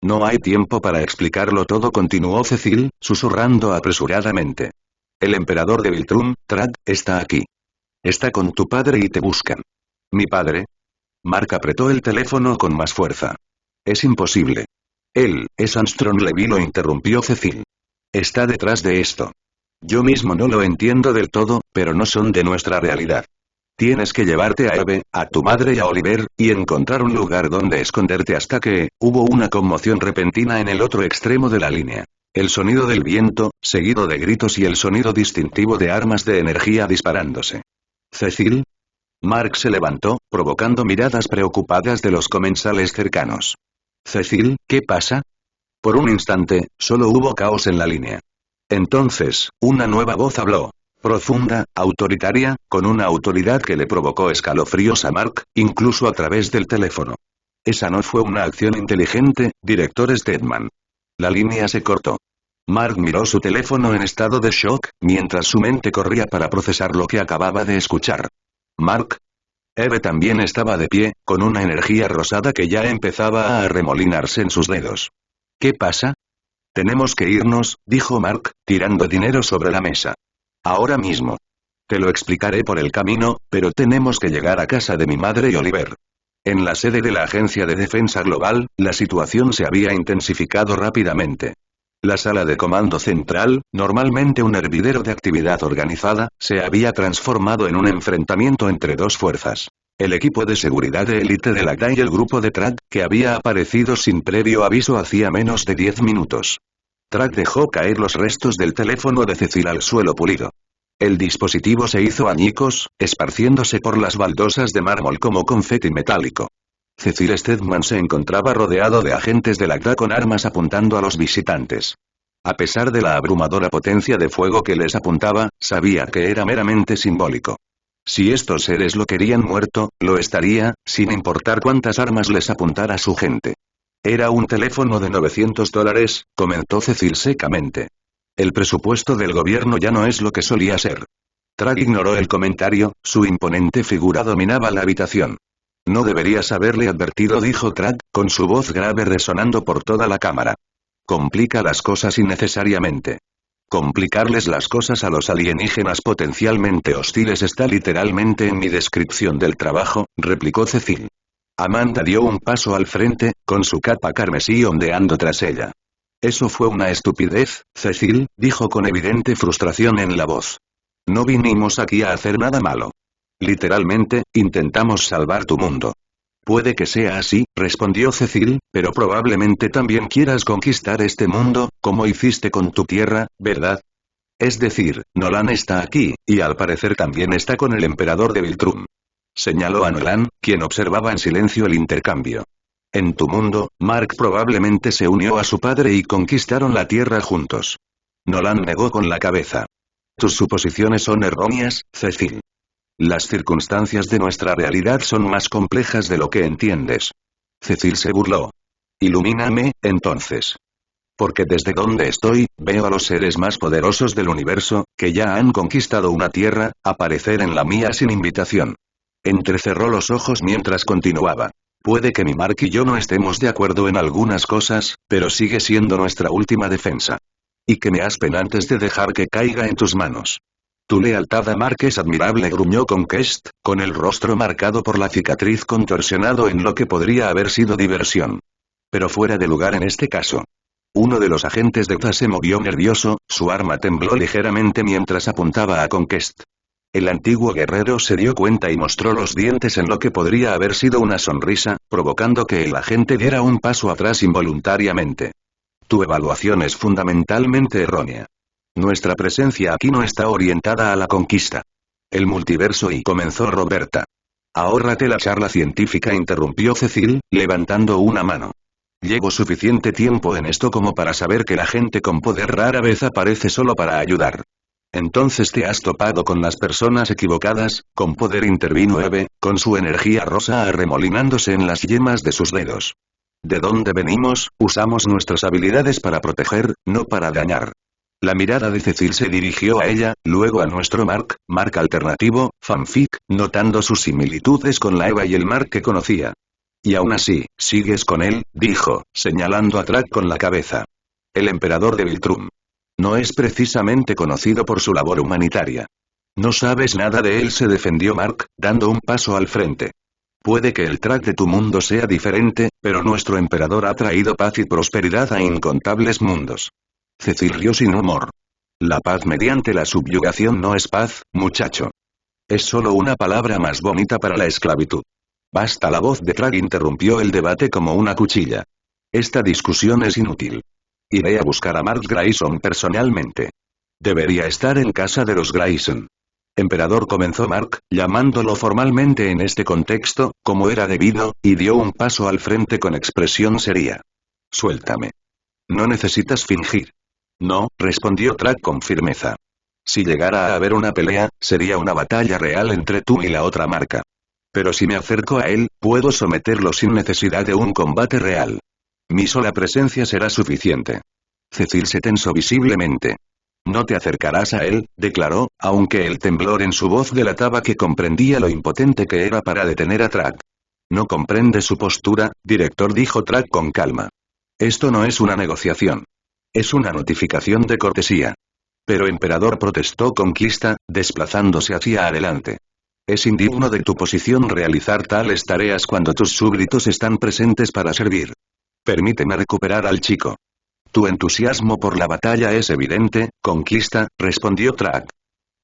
No hay tiempo para explicarlo todo, continuó Cecil, susurrando apresuradamente. El emperador de Viltrum, Trad, está aquí. Está con tu padre y te buscan. ¿Mi padre? Mark apretó el teléfono con más fuerza. Es imposible. Él, es Armstrong Levy, lo interrumpió Cecil. Está detrás de esto. Yo mismo no lo entiendo del todo, pero no son de nuestra realidad. Tienes que llevarte a Eve, a tu madre y a Oliver, y encontrar un lugar donde esconderte hasta que, hubo una conmoción repentina en el otro extremo de la línea. El sonido del viento, seguido de gritos y el sonido distintivo de armas de energía disparándose. ¿Cecil? Mark se levantó, provocando miradas preocupadas de los comensales cercanos. Cecil, ¿qué pasa? Por un instante, solo hubo caos en la línea. Entonces, una nueva voz habló. Profunda, autoritaria, con una autoridad que le provocó escalofríos a Mark, incluso a través del teléfono. Esa no fue una acción inteligente, director Stedman. La línea se cortó. Mark miró su teléfono en estado de shock, mientras su mente corría para procesar lo que acababa de escuchar. Mark. Eve también estaba de pie, con una energía rosada que ya empezaba a arremolinarse en sus dedos. ¿Qué pasa? Tenemos que irnos, dijo Mark, tirando dinero sobre la mesa. Ahora mismo. Te lo explicaré por el camino, pero tenemos que llegar a casa de mi madre y Oliver. En la sede de la Agencia de Defensa Global, la situación se había intensificado rápidamente. La sala de comando central, normalmente un hervidero de actividad organizada, se había transformado en un enfrentamiento entre dos fuerzas. El equipo de seguridad de élite de la DA y el grupo de Trad, que había aparecido sin previo aviso hacía menos de 10 minutos. Trad dejó caer los restos del teléfono de Cecil al suelo pulido. El dispositivo se hizo añicos, esparciéndose por las baldosas de mármol como confeti metálico. Cecil Stedman se encontraba rodeado de agentes de la DA con armas apuntando a los visitantes. A pesar de la abrumadora potencia de fuego que les apuntaba, sabía que era meramente simbólico. Si estos seres lo querían muerto, lo estaría, sin importar cuántas armas les apuntara su gente. Era un teléfono de $900, comentó Cecil secamente. El presupuesto del gobierno ya no es lo que solía ser. Trad ignoró el comentario, su imponente figura dominaba la habitación. No deberías haberle advertido, dijo Trad, con su voz grave resonando por toda la cámara. Complica las cosas innecesariamente. Complicarles las cosas a los alienígenas potencialmente hostiles está literalmente en mi descripción del trabajo, replicó Cecil. Amanda dio un paso al frente, con su capa carmesí ondeando tras ella. Eso fue una estupidez, Cecil, dijo con evidente frustración en la voz. No vinimos aquí a hacer nada malo. Literalmente, intentamos salvar tu mundo. Puede que sea así, respondió Cecil, pero probablemente también quieras conquistar este mundo, como hiciste con tu tierra, ¿verdad? Es decir, Nolan está aquí, y al parecer también está con el emperador de Viltrum. Señaló a Nolan, quien observaba en silencio el intercambio. En tu mundo, Mark probablemente se unió a su padre y conquistaron la tierra juntos. Nolan negó con la cabeza. Tus suposiciones son erróneas, Cecil. Las circunstancias de nuestra realidad son más complejas de lo que entiendes. Cecil se burló. Ilumíname, entonces. Porque desde donde estoy, veo a los seres más poderosos del universo, que ya han conquistado una tierra, aparecer en la mía sin invitación. Entrecerró los ojos mientras continuaba. Puede que mi Mark y yo no estemos de acuerdo en algunas cosas, pero sigue siendo nuestra última defensa. Y que me aspen antes de dejar que caiga en tus manos. Tu lealtad a Mark es admirable, gruñó Conquest, con el rostro marcado por la cicatriz contorsionado en lo que podría haber sido diversión. Pero fuera de lugar en este caso. Uno de los agentes de UTA se movió nervioso, su arma tembló ligeramente mientras apuntaba a Conquest. El antiguo guerrero se dio cuenta y mostró los dientes en lo que podría haber sido una sonrisa, provocando que el agente diera un paso atrás involuntariamente. Tu evaluación es fundamentalmente errónea. Nuestra presencia aquí no está orientada a la conquista. El multiverso y comenzó Roberta. Ahórrate la charla científica, interrumpió Cecil, levantando una mano. Llevo suficiente tiempo en esto como para saber que la gente con poder rara vez aparece solo para ayudar. Entonces te has topado con las personas equivocadas, con poder, intervino Eve, con su energía rosa arremolinándose en las yemas de sus dedos. ¿De dónde venimos? Usamos nuestras habilidades para proteger, no para dañar. La mirada de Cecil se dirigió a ella, luego a nuestro Mark alternativo, fanfic, notando sus similitudes con la Eva y el Mark que conocía. Y aún así, sigues con él, dijo, señalando a Track con la cabeza. El emperador de Viltrum. No es precisamente conocido por su labor humanitaria. No sabes nada de él, se defendió Mark, dando un paso al frente. Puede que el Track de tu mundo sea diferente, pero nuestro emperador ha traído paz y prosperidad a incontables mundos. Cecil rió sin humor. La paz mediante la subyugación no es paz, muchacho. Es solo una palabra más bonita para la esclavitud. Basta, la voz de Track interrumpió el debate como una cuchilla. Esta discusión es inútil. Iré a buscar a Mark Grayson personalmente. Debería estar en casa de los Grayson. Emperador, comenzó Mark, llamándolo formalmente en este contexto, como era debido, y dio un paso al frente con expresión seria. Suéltame. No necesitas fingir. No, respondió Track con firmeza. Si llegara a haber una pelea, sería una batalla real entre tú y la otra marca. Pero si me acerco a él, puedo someterlo sin necesidad de un combate real. Mi sola presencia será suficiente. Cecil se tensó visiblemente. No te acercarás a él, declaró, aunque el temblor en su voz delataba que comprendía lo impotente que era para detener a Track. No comprende su postura, director, dijo Track con calma. Esto no es una negociación. Es una notificación de cortesía. Pero emperador, protestó Conquista, desplazándose hacia adelante. Es indigno de tu posición realizar tales tareas cuando tus súbditos están presentes para servir. Permíteme recuperar al chico. Tu entusiasmo por la batalla es evidente, Conquista, respondió Track.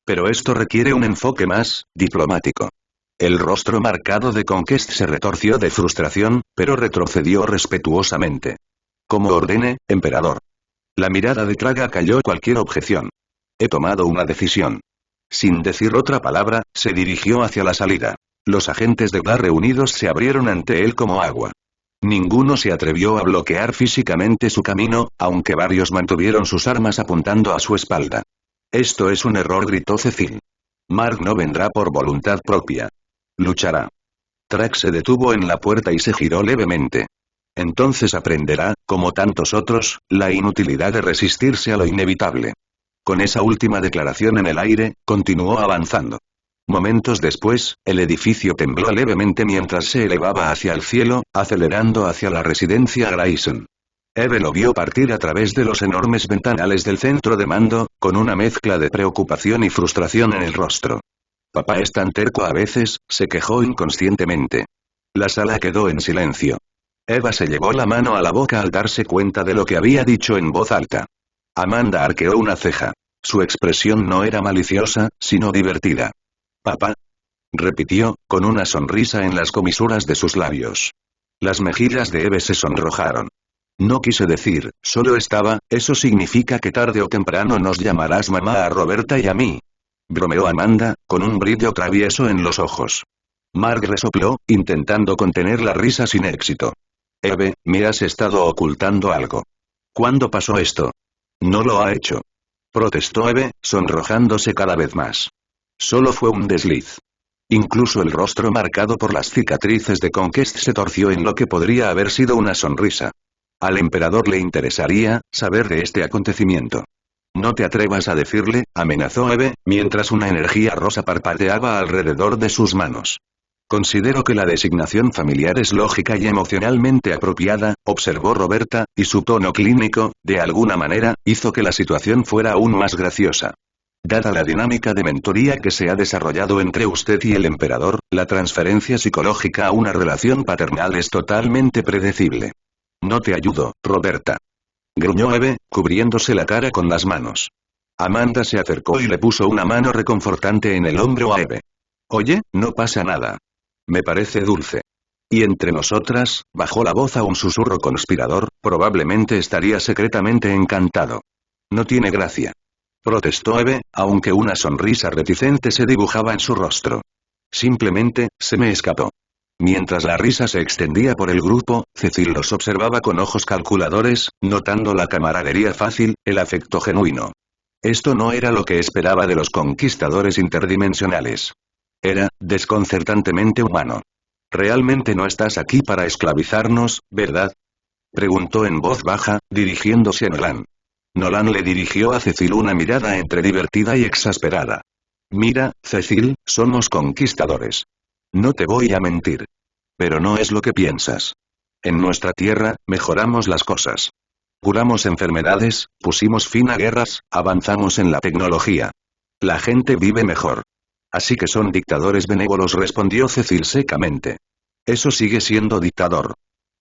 Pero esto requiere un enfoque más diplomático. El rostro marcado de Conquest se retorció de frustración, pero retrocedió respetuosamente. Como ordene, emperador. La mirada de Track acalló cualquier objeción. He tomado una decisión. Sin decir otra palabra, se dirigió hacia la salida. Los agentes de GLA reunidos se abrieron ante él como agua. Ninguno se atrevió a bloquear físicamente su camino, aunque varios mantuvieron sus armas apuntando a su espalda. Esto es un error, gritó Cecil. Mark no vendrá por voluntad propia. Luchará. Track se detuvo en la puerta y se giró levemente. Entonces aprenderá, como tantos otros, la inutilidad de resistirse a lo inevitable. Con esa última declaración en el aire, continuó avanzando. Momentos después, el edificio tembló levemente mientras se elevaba hacia el cielo, acelerando hacia la residencia Grayson. Eve lo vio partir a través de los enormes ventanales del centro de mando, con una mezcla de preocupación y frustración en el rostro. Papá es tan terco a veces, se quejó inconscientemente. La sala quedó en silencio. Eva se llevó la mano a la boca al darse cuenta de lo que había dicho en voz alta. Amanda arqueó una ceja. Su expresión no era maliciosa, sino divertida. Papá. repitió, con una sonrisa en las comisuras de sus labios. Las mejillas de Eve se sonrojaron. No quise decir, solo estaba, eso significa que tarde o temprano nos llamarás mamá a Roberta y a mí. Bromeó Amanda, con un brillo travieso en los ojos. Mark resopló, intentando contener la risa sin éxito. Eve, me has estado ocultando algo. ¿Cuándo pasó esto? No lo ha hecho. Protestó Eve, sonrojándose cada vez más. Solo fue un desliz. Incluso el rostro marcado por las cicatrices de Conquest se torció en lo que podría haber sido una sonrisa. Al emperador le interesaría saber de este acontecimiento. No te atrevas a decirle, amenazó Eve, mientras una energía rosa parpadeaba alrededor de sus manos. Considero que la designación familiar es lógica y emocionalmente apropiada, observó Roberta, y su tono clínico, de alguna manera, hizo que la situación fuera aún más graciosa. Dada la dinámica de mentoría que se ha desarrollado entre usted y el emperador, la transferencia psicológica a una relación paternal es totalmente predecible. No te ayudo, Roberta. Gruñó Eve, cubriéndose la cara con las manos. Amanda se acercó y le puso una mano reconfortante en el hombro a Eve. Oye, no pasa nada. Me parece dulce. Y entre nosotras, bajó la voz a un susurro conspirador, probablemente estaría secretamente encantado. No tiene gracia. Protestó Eve, aunque una sonrisa reticente se dibujaba en su rostro. Simplemente, se me escapó. Mientras la risa se extendía por el grupo, Cecil los observaba con ojos calculadores, notando la camaradería fácil, el afecto genuino. Esto no era lo que esperaba de los conquistadores interdimensionales. Era, desconcertantemente humano. ¿Realmente no estás aquí para esclavizarnos, verdad? Preguntó en voz baja, dirigiéndose a Nolan. Nolan le dirigió a Cecil una mirada entre divertida y exasperada. Mira, Cecil, somos conquistadores. No te voy a mentir. Pero no es lo que piensas. En nuestra tierra, mejoramos las cosas. Curamos enfermedades, pusimos fin a guerras, avanzamos en la tecnología. La gente vive mejor. Así que son dictadores benévolos, respondió Cecil secamente. Eso sigue siendo dictador.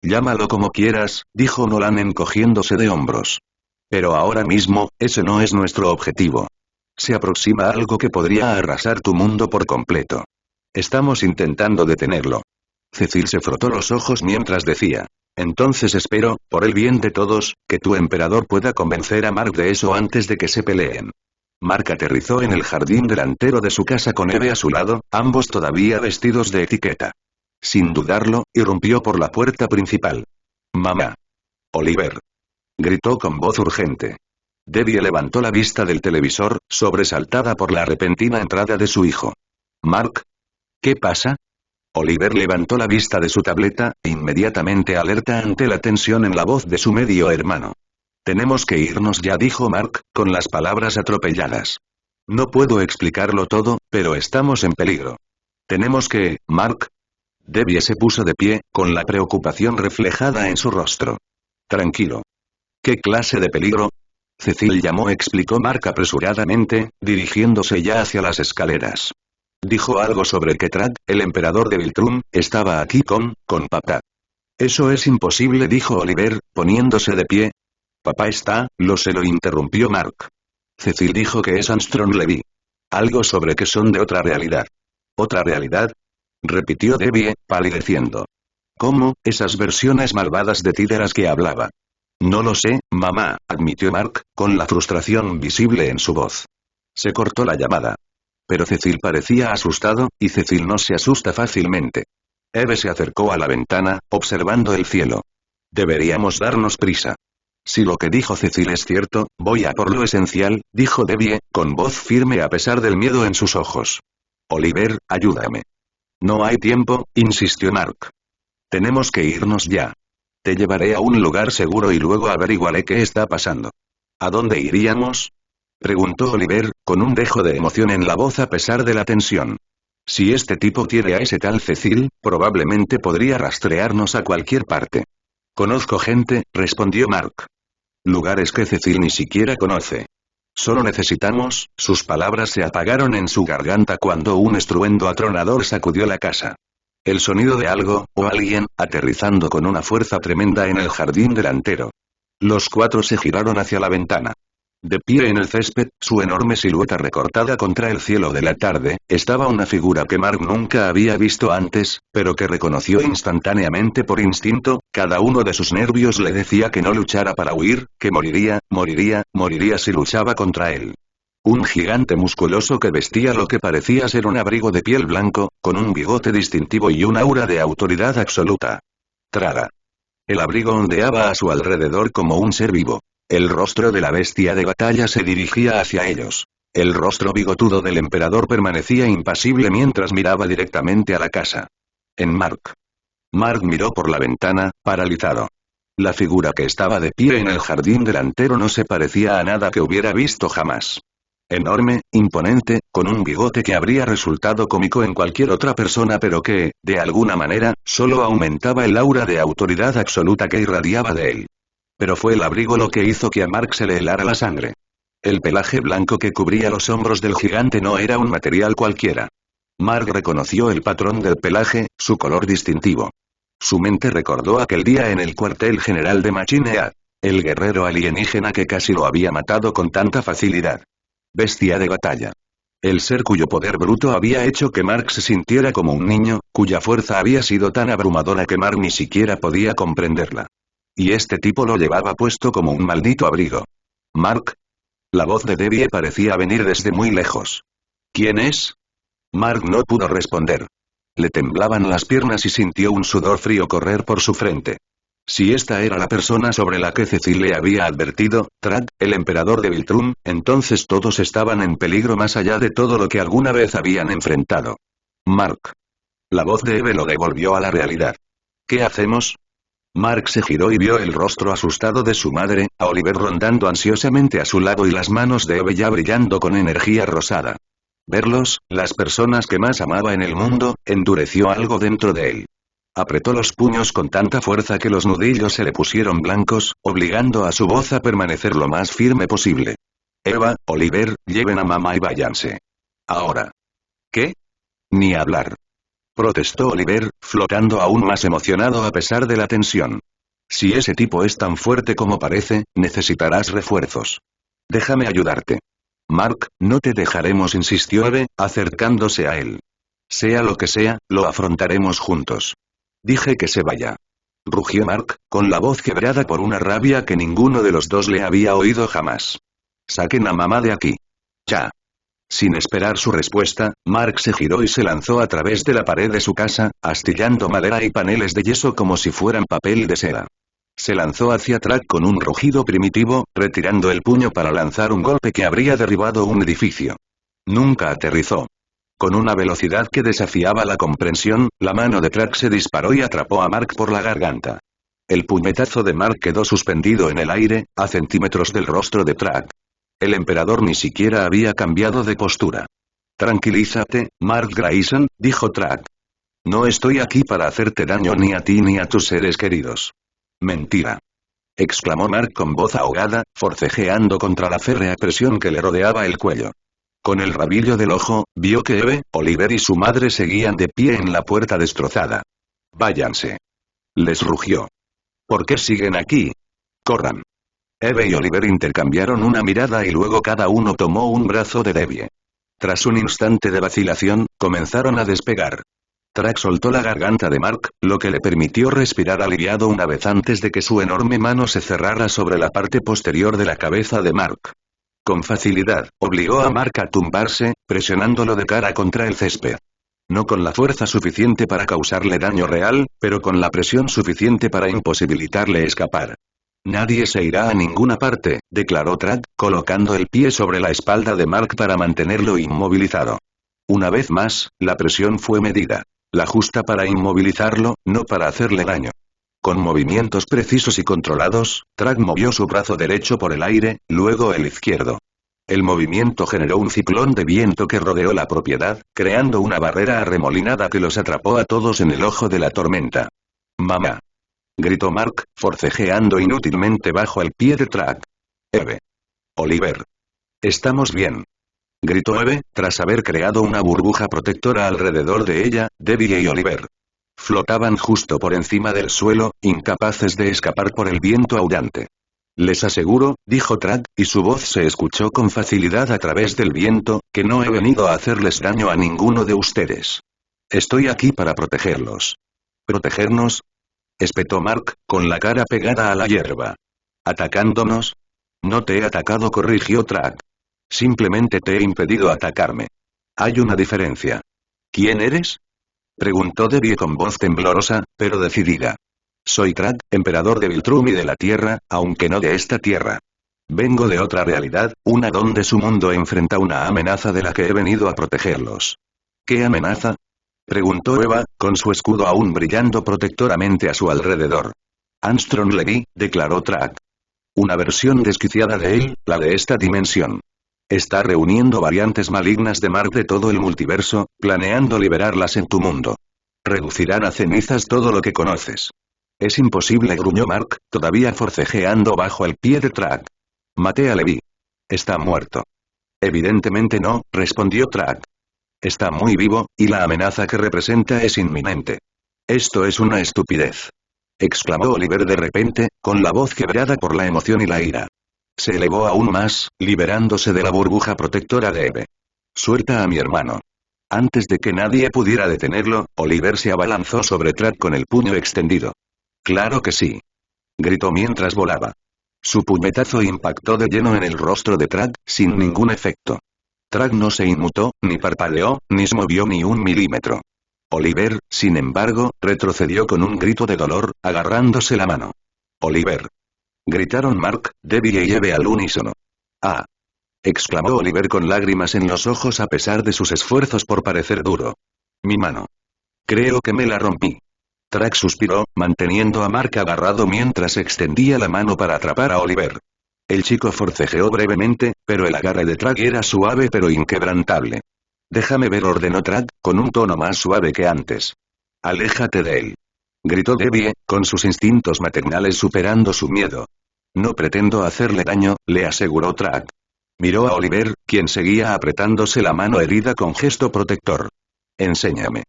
Llámalo como quieras, dijo Nolan encogiéndose de hombros. Pero ahora mismo, ese no es nuestro objetivo. Se aproxima algo que podría arrasar tu mundo por completo. Estamos intentando detenerlo. Cecil se frotó los ojos mientras decía. Entonces espero, por el bien de todos, que tu emperador pueda convencer a Mark de eso antes de que se peleen. Mark aterrizó en el jardín delantero de su casa con Eve a su lado, ambos todavía vestidos de etiqueta. Sin dudarlo, irrumpió por la puerta principal. Mamá. Oliver. Gritó con voz urgente. Debbie levantó la vista del televisor, sobresaltada por la repentina entrada de su hijo. Mark. ¿Qué pasa? Oliver levantó la vista de su tableta, inmediatamente alerta ante la tensión en la voz de su medio hermano. Tenemos que irnos ya, dijo Mark, con las palabras atropelladas. No puedo explicarlo todo, pero estamos en peligro. Tenemos que, Mark. Debbie se puso de pie, con la preocupación reflejada en su rostro. Tranquilo. ¿Qué clase de peligro? Cecil llamó, explicó Mark apresuradamente, dirigiéndose ya hacia las escaleras. Dijo algo sobre que Trad, el emperador de Viltrum, estaba aquí con papá. Eso es imposible, dijo Oliver, poniéndose de pie. Papá está, lo interrumpió Mark. Cecil dijo que es Armstrong Levy. Algo sobre que son de otra realidad. ¿Otra realidad? Repitió Debbie, palideciendo. ¿Cómo, esas versiones malvadas de ti de las que hablaba? No lo sé, mamá, admitió Mark, con la frustración visible en su voz. Se cortó la llamada. Pero Cecil parecía asustado, y Cecil no se asusta fácilmente. Eve se acercó a la ventana, observando el cielo. Deberíamos darnos prisa. Si lo que dijo Cecil es cierto, voy a por lo esencial, dijo Debbie, con voz firme a pesar del miedo en sus ojos. Oliver, ayúdame. No hay tiempo, insistió Mark. Tenemos que irnos ya. Te llevaré a un lugar seguro y luego averiguaré qué está pasando. ¿A dónde iríamos? Preguntó Oliver, con un dejo de emoción en la voz a pesar de la tensión. Si este tipo tiene a ese tal Cecil, probablemente podría rastrearnos a cualquier parte. Conozco gente, respondió Mark. Lugares que Cecil ni siquiera conoce. Solo necesitamos, sus palabras se apagaron en su garganta cuando un estruendo atronador sacudió la casa. El sonido de algo, o alguien, aterrizando con una fuerza tremenda en el jardín delantero. Los cuatro se giraron hacia la ventana. De pie en el césped, su enorme silueta recortada contra el cielo de la tarde, estaba una figura que Mark nunca había visto antes, pero que reconoció instantáneamente por instinto. Cada uno de sus nervios le decía que no luchara para huir, que moriría, moriría, moriría si luchaba contra él. Un gigante musculoso que vestía lo que parecía ser un abrigo de piel blanco, con un bigote distintivo y un aura de autoridad absoluta. Traga. El abrigo ondeaba a su alrededor como un ser vivo. El rostro de la bestia de batalla se dirigía hacia ellos. El rostro bigotudo del emperador permanecía impasible mientras miraba directamente a la casa. En Mark. Mark miró por la ventana, paralizado. La figura que estaba de pie en el jardín delantero no se parecía a nada que hubiera visto jamás. Enorme, imponente, con un bigote que habría resultado cómico en cualquier otra persona pero que, de alguna manera, solo aumentaba el aura de autoridad absoluta que irradiaba de él. Pero fue el abrigo lo que hizo que a Mark se le helara la sangre. El pelaje blanco que cubría los hombros del gigante no era un material cualquiera. Mark reconoció el patrón del pelaje, su color distintivo. Su mente recordó aquel día en el cuartel general de Machinea. El guerrero alienígena que casi lo había matado con tanta facilidad. Bestia de batalla. El ser cuyo poder bruto había hecho que Mark se sintiera como un niño, cuya fuerza había sido tan abrumadora que Mark ni siquiera podía comprenderla. Y este tipo lo llevaba puesto como un maldito abrigo. ¿Mark? La voz de Debbie parecía venir desde muy lejos. ¿Quién es? Mark no pudo responder. Le temblaban las piernas y sintió un sudor frío correr por su frente. Si esta era la persona sobre la que Cecil le había advertido, Trad, el emperador de Viltrum, entonces todos estaban en peligro más allá de todo lo que alguna vez habían enfrentado. Mark. La voz de Eve lo devolvió a la realidad. ¿Qué hacemos? Mark se giró y vio el rostro asustado de su madre, a Oliver rondando ansiosamente a su lado y las manos de Eve ya brillando con energía rosada. Verlos, las personas que más amaba en el mundo, endureció algo dentro de él. Apretó los puños con tanta fuerza que los nudillos se le pusieron blancos, obligando a su voz a permanecer lo más firme posible. Eva, Oliver, lleven a mamá y váyanse. Ahora. ¿Qué? Ni hablar. Protestó Oliver, flotando aún más emocionado a pesar de la tensión. Si ese tipo es tan fuerte como parece, necesitarás refuerzos. Déjame ayudarte. Mark, no te dejaremos, insistió Eve, acercándose a él. Sea lo que sea, lo afrontaremos juntos. Dije que se vaya. Rugió Mark, con la voz quebrada por una rabia que ninguno de los dos le había oído jamás. Saquen a mamá de aquí. Ya. Sin esperar su respuesta, Mark se giró y se lanzó a través de la pared de su casa, astillando madera y paneles de yeso como si fueran papel de seda. Se lanzó hacia atrás con un rugido primitivo, retirando el puño para lanzar un golpe que habría derribado un edificio. Nunca aterrizó. Con una velocidad que desafiaba la comprensión, la mano de Track se disparó y atrapó a Mark por la garganta. El puñetazo de Mark quedó suspendido en el aire, a centímetros del rostro de Track. El emperador ni siquiera había cambiado de postura. Tranquilízate, Mark Grayson, dijo Track. No estoy aquí para hacerte daño ni a ti ni a tus seres queridos. Mentira. Exclamó Mark con voz ahogada, forcejeando contra la férrea presión que le rodeaba el cuello. Con el rabillo del ojo, vio que Eve, Oliver y su madre seguían de pie en la puerta destrozada. Váyanse. Les rugió. ¿Por qué siguen aquí? Corran. Eve y Oliver intercambiaron una mirada y luego cada uno tomó un brazo de Debbie. Tras un instante de vacilación, comenzaron a despegar. Track soltó la garganta de Mark, lo que le permitió respirar aliviado una vez antes de que su enorme mano se cerrara sobre la parte posterior de la cabeza de Mark. Con facilidad, obligó a Mark a tumbarse, presionándolo de cara contra el césped. No con la fuerza suficiente para causarle daño real, pero con la presión suficiente para imposibilitarle escapar. Nadie se irá a ninguna parte, declaró Track, colocando el pie sobre la espalda de Mark para mantenerlo inmovilizado. Una vez más, la presión fue medida. La justa para inmovilizarlo, no para hacerle daño. Con movimientos precisos y controlados, Track movió su brazo derecho por el aire, luego el izquierdo. El movimiento generó un ciclón de viento que rodeó la propiedad, creando una barrera arremolinada que los atrapó a todos en el ojo de la tormenta. ¡Mamá! Gritó Mark, forcejeando inútilmente bajo el pie de Track. Eve. Oliver. Estamos bien. Gritó Eve, tras haber creado una burbuja protectora alrededor de ella, Debbie y Oliver. Flotaban justo por encima del suelo, incapaces de escapar por el viento aullante. Les aseguro, dijo Track, y su voz se escuchó con facilidad a través del viento, que no he venido a hacerles daño a ninguno de ustedes. Estoy aquí para protegerlos. ¿Protegernos? Espetó Mark, con la cara pegada a la hierba. ¿Atacándonos? No te he atacado, corrigió Track. Simplemente te he impedido atacarme. Hay una diferencia. ¿Quién eres? Preguntó Debbie con voz temblorosa, pero decidida. Soy Track, emperador de Viltrum y de la Tierra, aunque no de esta tierra. Vengo de otra realidad, una donde su mundo enfrenta una amenaza de la que he venido a protegerlos. ¿Qué amenaza? Preguntó Eva, con su escudo aún brillando protectoramente a su alrededor. Armstrong Levy, declaró Track. Una versión desquiciada de él, la de esta dimensión. Está reuniendo variantes malignas de Mark de todo el multiverso, planeando liberarlas en tu mundo. Reducirán a cenizas todo lo que conoces. Es imposible, gruñó Mark, todavía forcejeando bajo el pie de Track. Maté a Levi. Está muerto. Evidentemente no, respondió Track. Está muy vivo, y la amenaza que representa es inminente. Esto es una estupidez. Exclamó Oliver de repente, con la voz quebrada por la emoción y la ira. Se elevó aún más, liberándose de la burbuja protectora de Eve. Suelta a mi hermano. Antes de que nadie pudiera detenerlo, Oliver se abalanzó sobre Track con el puño extendido. Claro que sí. Gritó mientras volaba. Su puñetazo impactó de lleno en el rostro de Track, sin ningún efecto. Track no se inmutó, ni parpadeó, ni se movió ni un milímetro. Oliver, sin embargo, retrocedió con un grito de dolor, agarrándose la mano. Oliver. Gritaron Mark, Debbie y Eve al unísono. ¡Ah! Exclamó Oliver con lágrimas en los ojos a pesar de sus esfuerzos por parecer duro. Mi mano. Creo que me la rompí. Track suspiró, manteniendo a Mark agarrado mientras extendía la mano para atrapar a Oliver. El chico forcejeó brevemente, pero el agarre de Track era suave pero inquebrantable. Déjame ver, ordenó Track, con un tono más suave que antes. Aléjate de él. Gritó Debbie, con sus instintos maternales superando su miedo. No pretendo hacerle daño, le aseguró Track. Miró a Oliver, quien seguía apretándose la mano herida con gesto protector. Enséñame.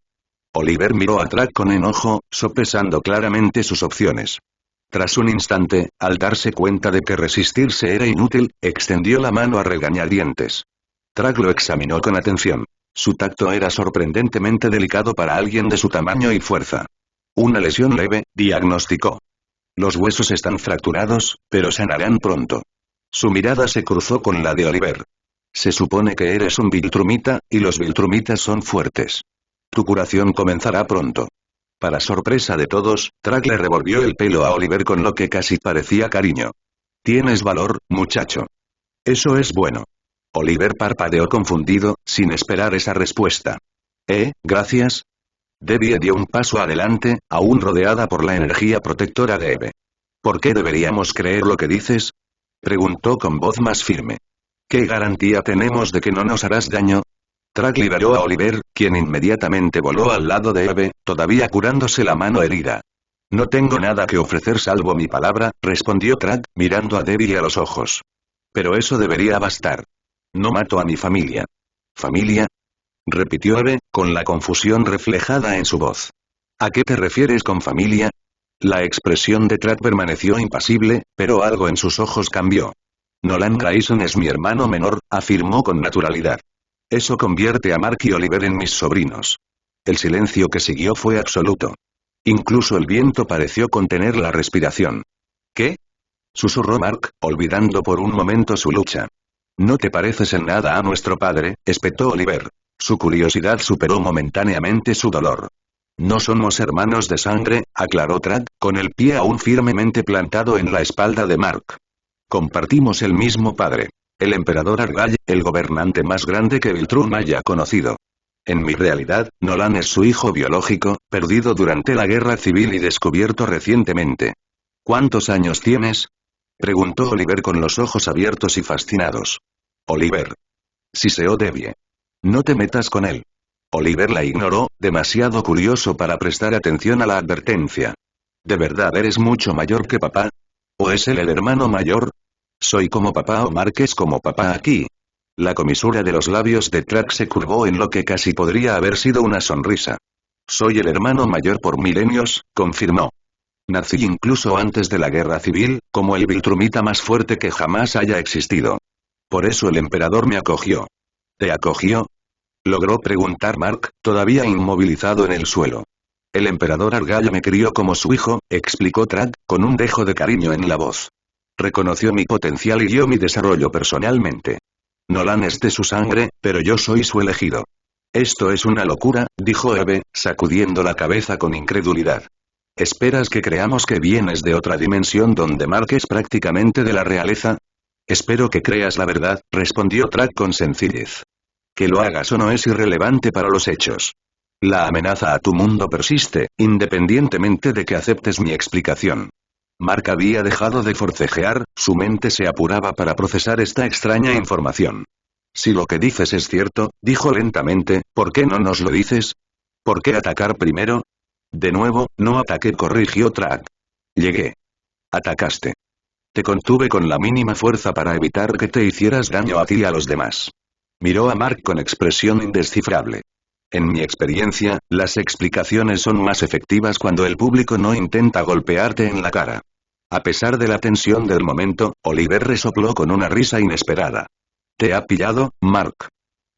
Oliver miró a Track con enojo, sopesando claramente sus opciones. Tras un instante, al darse cuenta de que resistirse era inútil, extendió la mano a regañadientes. Track lo examinó con atención. Su tacto era sorprendentemente delicado para alguien de su tamaño y fuerza. Una lesión leve, diagnosticó. Los huesos están fracturados, pero sanarán pronto. Su mirada se cruzó con la de Oliver. Se supone que eres un Viltrumita, y los Viltrumitas son fuertes. Tu curación comenzará pronto. Para sorpresa de todos, Track le revolvió el pelo a Oliver con lo que casi parecía cariño. Tienes valor, muchacho. Eso es bueno. Oliver parpadeó confundido, sin esperar esa respuesta. Gracias. Debbie dio un paso adelante, aún rodeada por la energía protectora de Eve. ¿Por qué deberíamos creer lo que dices? Preguntó con voz más firme. ¿Qué garantía tenemos de que no nos harás daño? Track liberó a Oliver, quien inmediatamente voló al lado de Eve, todavía curándose la mano herida. No tengo nada que ofrecer salvo mi palabra, respondió Track, mirando a Debbie a los ojos. Pero eso debería bastar. No mato a mi familia. ¿Familia? Repitió Eve, con la confusión reflejada en su voz. ¿A qué te refieres con familia? La expresión de Track permaneció impasible, pero algo en sus ojos cambió. Nolan Grayson es mi hermano menor, afirmó con naturalidad. Eso convierte a Mark y Oliver en mis sobrinos. El silencio que siguió fue absoluto. Incluso el viento pareció contener la respiración. ¿Qué? Susurró Mark, olvidando por un momento su lucha. No te pareces en nada a nuestro padre, espetó Oliver. Su curiosidad superó momentáneamente su dolor. No somos hermanos de sangre, aclaró Track, con el pie aún firmemente plantado en la espalda de Mark. Compartimos el mismo padre. El emperador Argyle, el gobernante más grande que Viltrum haya conocido. En mi realidad, Nolan es su hijo biológico, perdido durante la guerra civil y descubierto recientemente. ¿Cuántos años tienes? Preguntó Oliver con los ojos abiertos y fascinados. Oliver. Siseó Debbie. No te metas con él. Oliver la ignoró, demasiado curioso para prestar atención a la advertencia. ¿De verdad eres mucho mayor que papá? ¿O es él el hermano mayor? Soy como papá o Mark es como papá aquí. La comisura de los labios de Track se curvó en lo que casi podría haber sido una sonrisa. Soy el hermano mayor por milenios, confirmó. Nací incluso antes de la guerra civil, como el Viltrumita más fuerte que jamás haya existido. Por eso el emperador me acogió. ¿Te acogió? Logró preguntar Mark, todavía inmovilizado en el suelo. El emperador Argyle me crió como su hijo, explicó Track, con un dejo de cariño en la voz. Reconoció mi potencial y guió mi desarrollo personalmente. Nolan es de su sangre, pero yo soy su elegido. Esto es una locura, dijo Eve, sacudiendo la cabeza con incredulidad. ¿Esperas que creamos que vienes de otra dimensión donde Mark es prácticamente de la realeza? Espero que creas la verdad, respondió Track con sencillez. Que lo hagas o no es irrelevante para los hechos. La amenaza a tu mundo persiste, independientemente de que aceptes mi explicación. Mark había dejado de forcejear, su mente se apuraba para procesar esta extraña información. Si lo que dices es cierto, dijo lentamente, ¿por qué no nos lo dices? ¿Por qué atacar primero? De nuevo, no ataqué, corrigió Track. Llegué. Atacaste. Te contuve con la mínima fuerza para evitar que te hicieras daño a ti y a los demás. Miró a Mark con expresión indescifrable. En mi experiencia, las explicaciones son más efectivas cuando el público no intenta golpearte en la cara. A pesar de la tensión del momento, Oliver resopló con una risa inesperada. ¿Te ha pillado, Mark?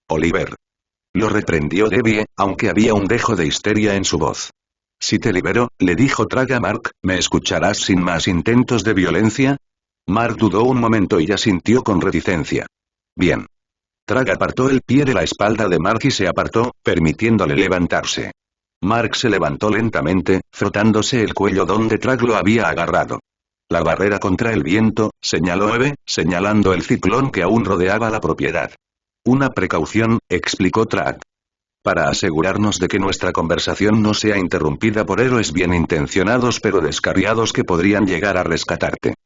Oliver. Lo reprendió Debbie, aunque había un dejo de histeria en su voz. Si te libero, le dijo Track a Mark, ¿me escucharás sin más intentos de violencia? Mark dudó un momento y asintió con reticencia. Bien. Track apartó el pie de la espalda de Mark y se apartó, permitiéndole levantarse. Mark se levantó lentamente, frotándose el cuello donde Track lo había agarrado. La barrera contra el viento, señaló Eve, señalando el ciclón que aún rodeaba la propiedad. Una precaución, explicó Track. Para asegurarnos de que nuestra conversación no sea interrumpida por héroes bien intencionados pero descarriados que podrían llegar a rescatarte.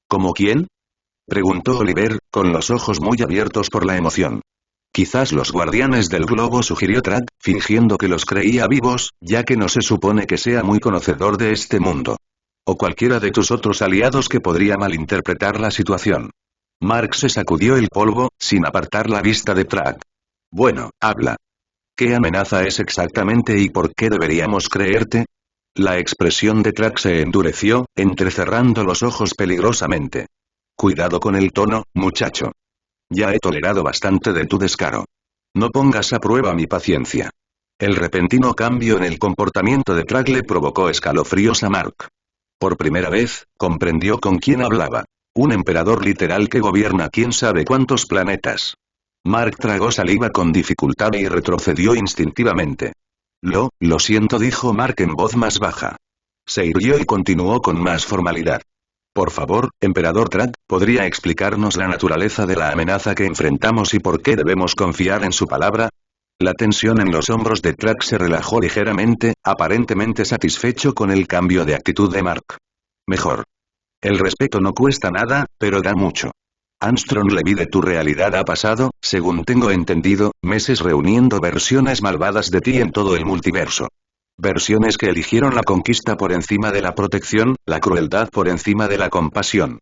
¿Como quién? Preguntó Oliver, con los ojos muy abiertos por la emoción. Quizás los guardianes del globo, sugirió Track, fingiendo que los creía vivos, ya que no se supone que sea muy conocedor de este mundo. O cualquiera de tus otros aliados que podría malinterpretar la situación. Mark se sacudió el polvo, sin apartar la vista de Track. Bueno, habla. ¿Qué amenaza es exactamente y por qué deberíamos creerte? La expresión de Track se endureció, entrecerrando los ojos peligrosamente. Cuidado con el tono, muchacho. Ya he tolerado bastante de tu descaro. No pongas a prueba mi paciencia. El repentino cambio en el comportamiento de Track le provocó escalofríos a Mark. Por primera vez, comprendió con quién hablaba. Un emperador literal que gobierna quién sabe cuántos planetas. Mark tragó saliva con dificultad y retrocedió instintivamente. Lo siento, dijo Mark en voz más baja. Se irguió y continuó con más formalidad. Por favor, emperador Track, ¿podría explicarnos la naturaleza de la amenaza que enfrentamos y por qué debemos confiar en su palabra? La tensión en los hombros de Track se relajó ligeramente, aparentemente satisfecho con el cambio de actitud de Mark. Mejor. El respeto no cuesta nada, pero da mucho. Armstrong Levy de tu realidad ha pasado, según tengo entendido, meses reuniendo versiones malvadas de ti en todo el multiverso. Versiones que eligieron la conquista por encima de la protección, la crueldad por encima de la compasión.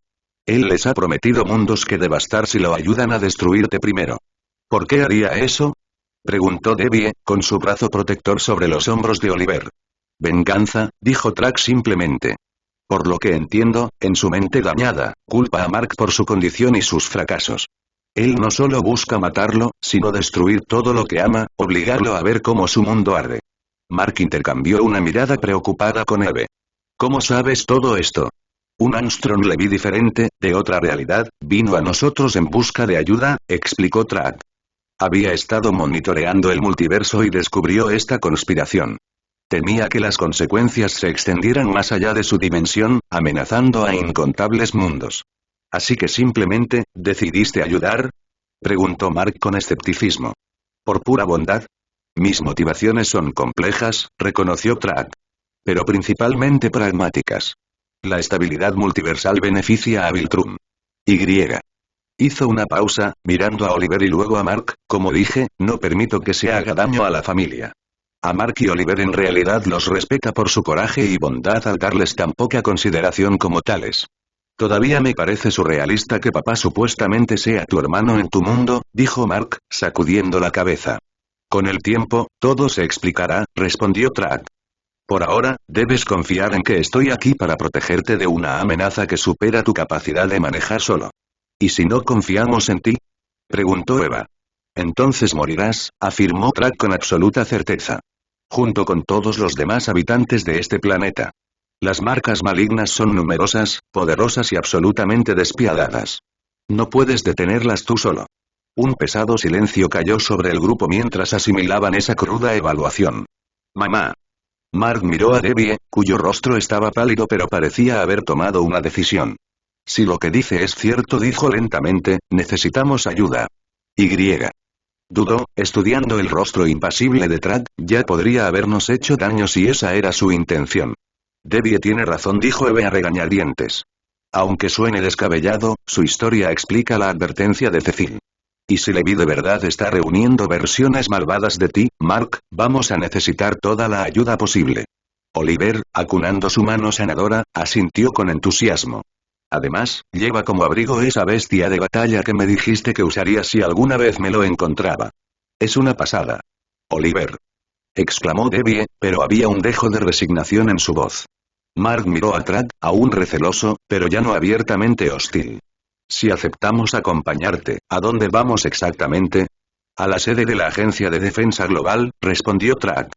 Él les ha prometido mundos que devastar si lo ayudan a destruirte primero. ¿Por qué haría eso? Preguntó Debbie, con su brazo protector sobre los hombros de Oliver. Venganza, dijo Track simplemente. Por lo que entiendo, en su mente dañada, culpa a Mark por su condición y sus fracasos. Él no solo busca matarlo, sino destruir todo lo que ama, obligarlo a ver cómo su mundo arde. Mark intercambió una mirada preocupada con Eve. ¿Cómo sabes todo esto? Un Armstrong Levy diferente, de otra realidad, vino a nosotros en busca de ayuda, explicó Track. Había estado monitoreando el multiverso y descubrió esta conspiración. Temía que las consecuencias se extendieran más allá de su dimensión, amenazando a incontables mundos. ¿Así que simplemente, decidiste ayudar? Preguntó Mark con escepticismo. ¿Por pura bondad? Mis motivaciones son complejas, reconoció Track. Pero principalmente pragmáticas. La estabilidad multiversal beneficia a Viltrum. Y. Hizo una pausa, mirando a Oliver y luego a Mark, como dije, no permito que se haga daño a la familia. A Mark y Oliver en realidad los respeta por su coraje y bondad al darles tan poca consideración como tales. Todavía me parece surrealista que papá supuestamente sea tu hermano en tu mundo, dijo Mark, sacudiendo la cabeza. Con el tiempo, todo se explicará, respondió Track. Por ahora, debes confiar en que estoy aquí para protegerte de una amenaza que supera tu capacidad de manejar solo. ¿Y si no confiamos en ti? Preguntó Eva. Entonces morirás, afirmó Track con absoluta certeza. Junto con todos los demás habitantes de este planeta. Las marcas malignas son numerosas, poderosas y absolutamente despiadadas. No puedes detenerlas tú solo. Un pesado silencio cayó sobre el grupo mientras asimilaban esa cruda evaluación. Mamá. Mark miró a Debbie, cuyo rostro estaba pálido pero parecía haber tomado una decisión. Si lo que dice es cierto, dijo lentamente, necesitamos ayuda. Y. Dudó, estudiando el rostro impasible de Track, ya podría habernos hecho daño si esa era su intención. Debbie tiene razón, dijo Eve a regañadientes. Aunque suene descabellado, su historia explica la advertencia de Cecil. Y si Levi de verdad está reuniendo versiones malvadas de ti, Mark, vamos a necesitar toda la ayuda posible. Oliver, acunando su mano sanadora, asintió con entusiasmo. Además, lleva como abrigo esa bestia de batalla que me dijiste que usaría si alguna vez me lo encontraba. Es una pasada. Oliver. Exclamó Debbie, pero había un dejo de resignación en su voz. Mark miró a Track, aún receloso, pero ya no abiertamente hostil. Si aceptamos acompañarte, ¿a dónde vamos exactamente? A la sede de la Agencia de Defensa Global, respondió Track.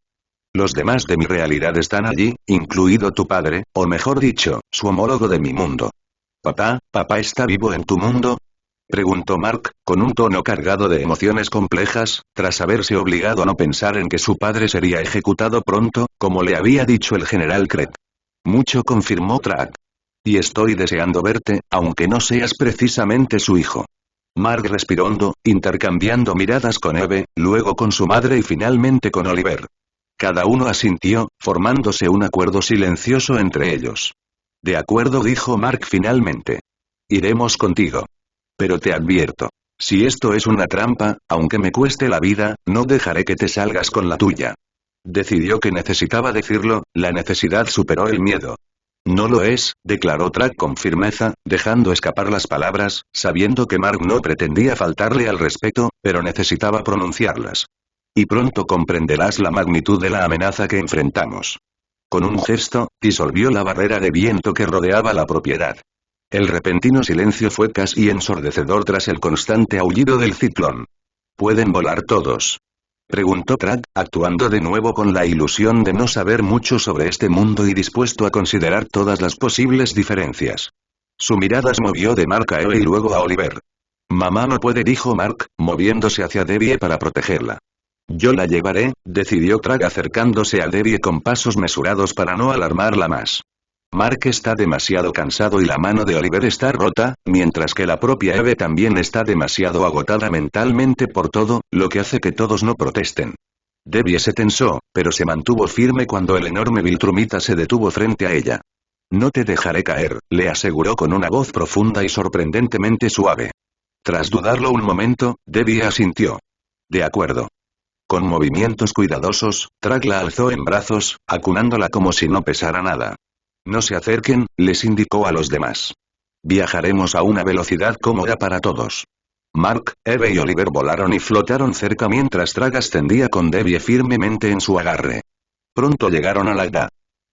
Los demás de mi realidad están allí, incluido tu padre, o mejor dicho, su homólogo de mi mundo. ¿Papá está vivo en tu mundo? Preguntó Mark, con un tono cargado de emociones complejas, tras haberse obligado a no pensar en que su padre sería ejecutado pronto, como le había dicho el general Craig. Mucho, confirmó Track. Y estoy deseando verte, aunque no seas precisamente su hijo. Mark respiró hondo, intercambiando miradas con Eve, luego con su madre y finalmente con Oliver. Cada uno asintió, formándose un acuerdo silencioso entre ellos. De acuerdo, dijo Mark finalmente. Iremos contigo. Pero te advierto. Si esto es una trampa, aunque me cueste la vida, no dejaré que te salgas con la tuya. Decidió que necesitaba decirlo, la necesidad superó el miedo. No lo es, declaró Track con firmeza, dejando escapar las palabras, sabiendo que Mark no pretendía faltarle al respeto, pero necesitaba pronunciarlas. Y pronto comprenderás la magnitud de la amenaza que enfrentamos. Con un gesto, disolvió la barrera de viento que rodeaba la propiedad. El repentino silencio fue casi ensordecedor tras el constante aullido del ciclón. ¿Pueden volar todos?, preguntó Track, actuando de nuevo con la ilusión de no saber mucho sobre este mundo y dispuesto a considerar todas las posibles diferencias. Su mirada se movió de Mark a Eve y luego a Oliver. Mamá no puede, dijo Mark, moviéndose hacia Debbie para protegerla. Yo la llevaré, decidió Track acercándose a Debbie con pasos mesurados para no alarmarla más. Mark está demasiado cansado y la mano de Oliver está rota, mientras que la propia Eve también está demasiado agotada mentalmente por todo, lo que hace que todos no protesten. Debbie se tensó, pero se mantuvo firme cuando el enorme Viltrumita se detuvo frente a ella. No te dejaré caer, le aseguró con una voz profunda y sorprendentemente suave. Tras dudarlo un momento, Debbie asintió. De acuerdo. Con movimientos cuidadosos, Track la alzó en brazos, acunándola como si no pesara nada. No se acerquen, les indicó a los demás. Viajaremos a una velocidad cómoda para todos. Mark, Eve y Oliver volaron y flotaron cerca mientras Track ascendía con Debbie firmemente en su agarre. Pronto llegaron a la EDA.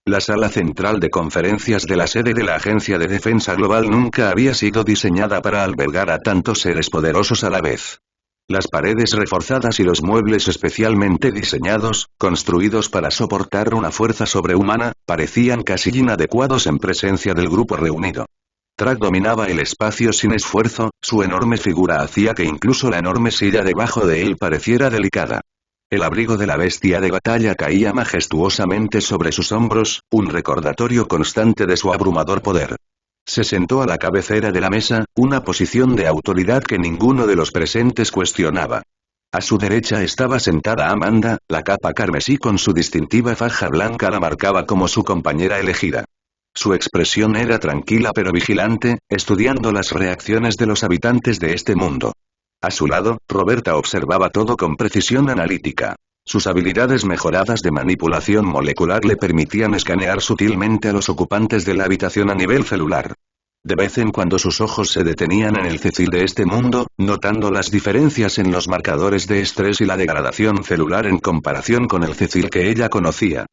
La sala central de conferencias de la sede de la Agencia de Defensa Global nunca había sido diseñada para albergar a tantos seres poderosos a la vez. Las paredes reforzadas y los muebles especialmente diseñados, construidos para soportar una fuerza sobrehumana, parecían casi inadecuados en presencia del grupo reunido. Track dominaba el espacio sin esfuerzo, su enorme figura hacía que incluso la enorme silla debajo de él pareciera delicada. El abrigo de la bestia de batalla caía majestuosamente sobre sus hombros, un recordatorio constante de su abrumador poder. Se sentó a la cabecera de la mesa, una posición de autoridad que ninguno de los presentes cuestionaba. A su derecha estaba sentada Amanda, la capa carmesí con su distintiva faja blanca la marcaba como su compañera elegida. Su expresión era tranquila pero vigilante, estudiando las reacciones de los habitantes de este mundo. A su lado, Roberta observaba todo con precisión analítica. Sus habilidades mejoradas de manipulación molecular le permitían escanear sutilmente a los ocupantes de la habitación a nivel celular. De vez en cuando sus ojos se detenían en el Cecil de este mundo, notando las diferencias en los marcadores de estrés y la degradación celular en comparación con el Cecil que ella conocía.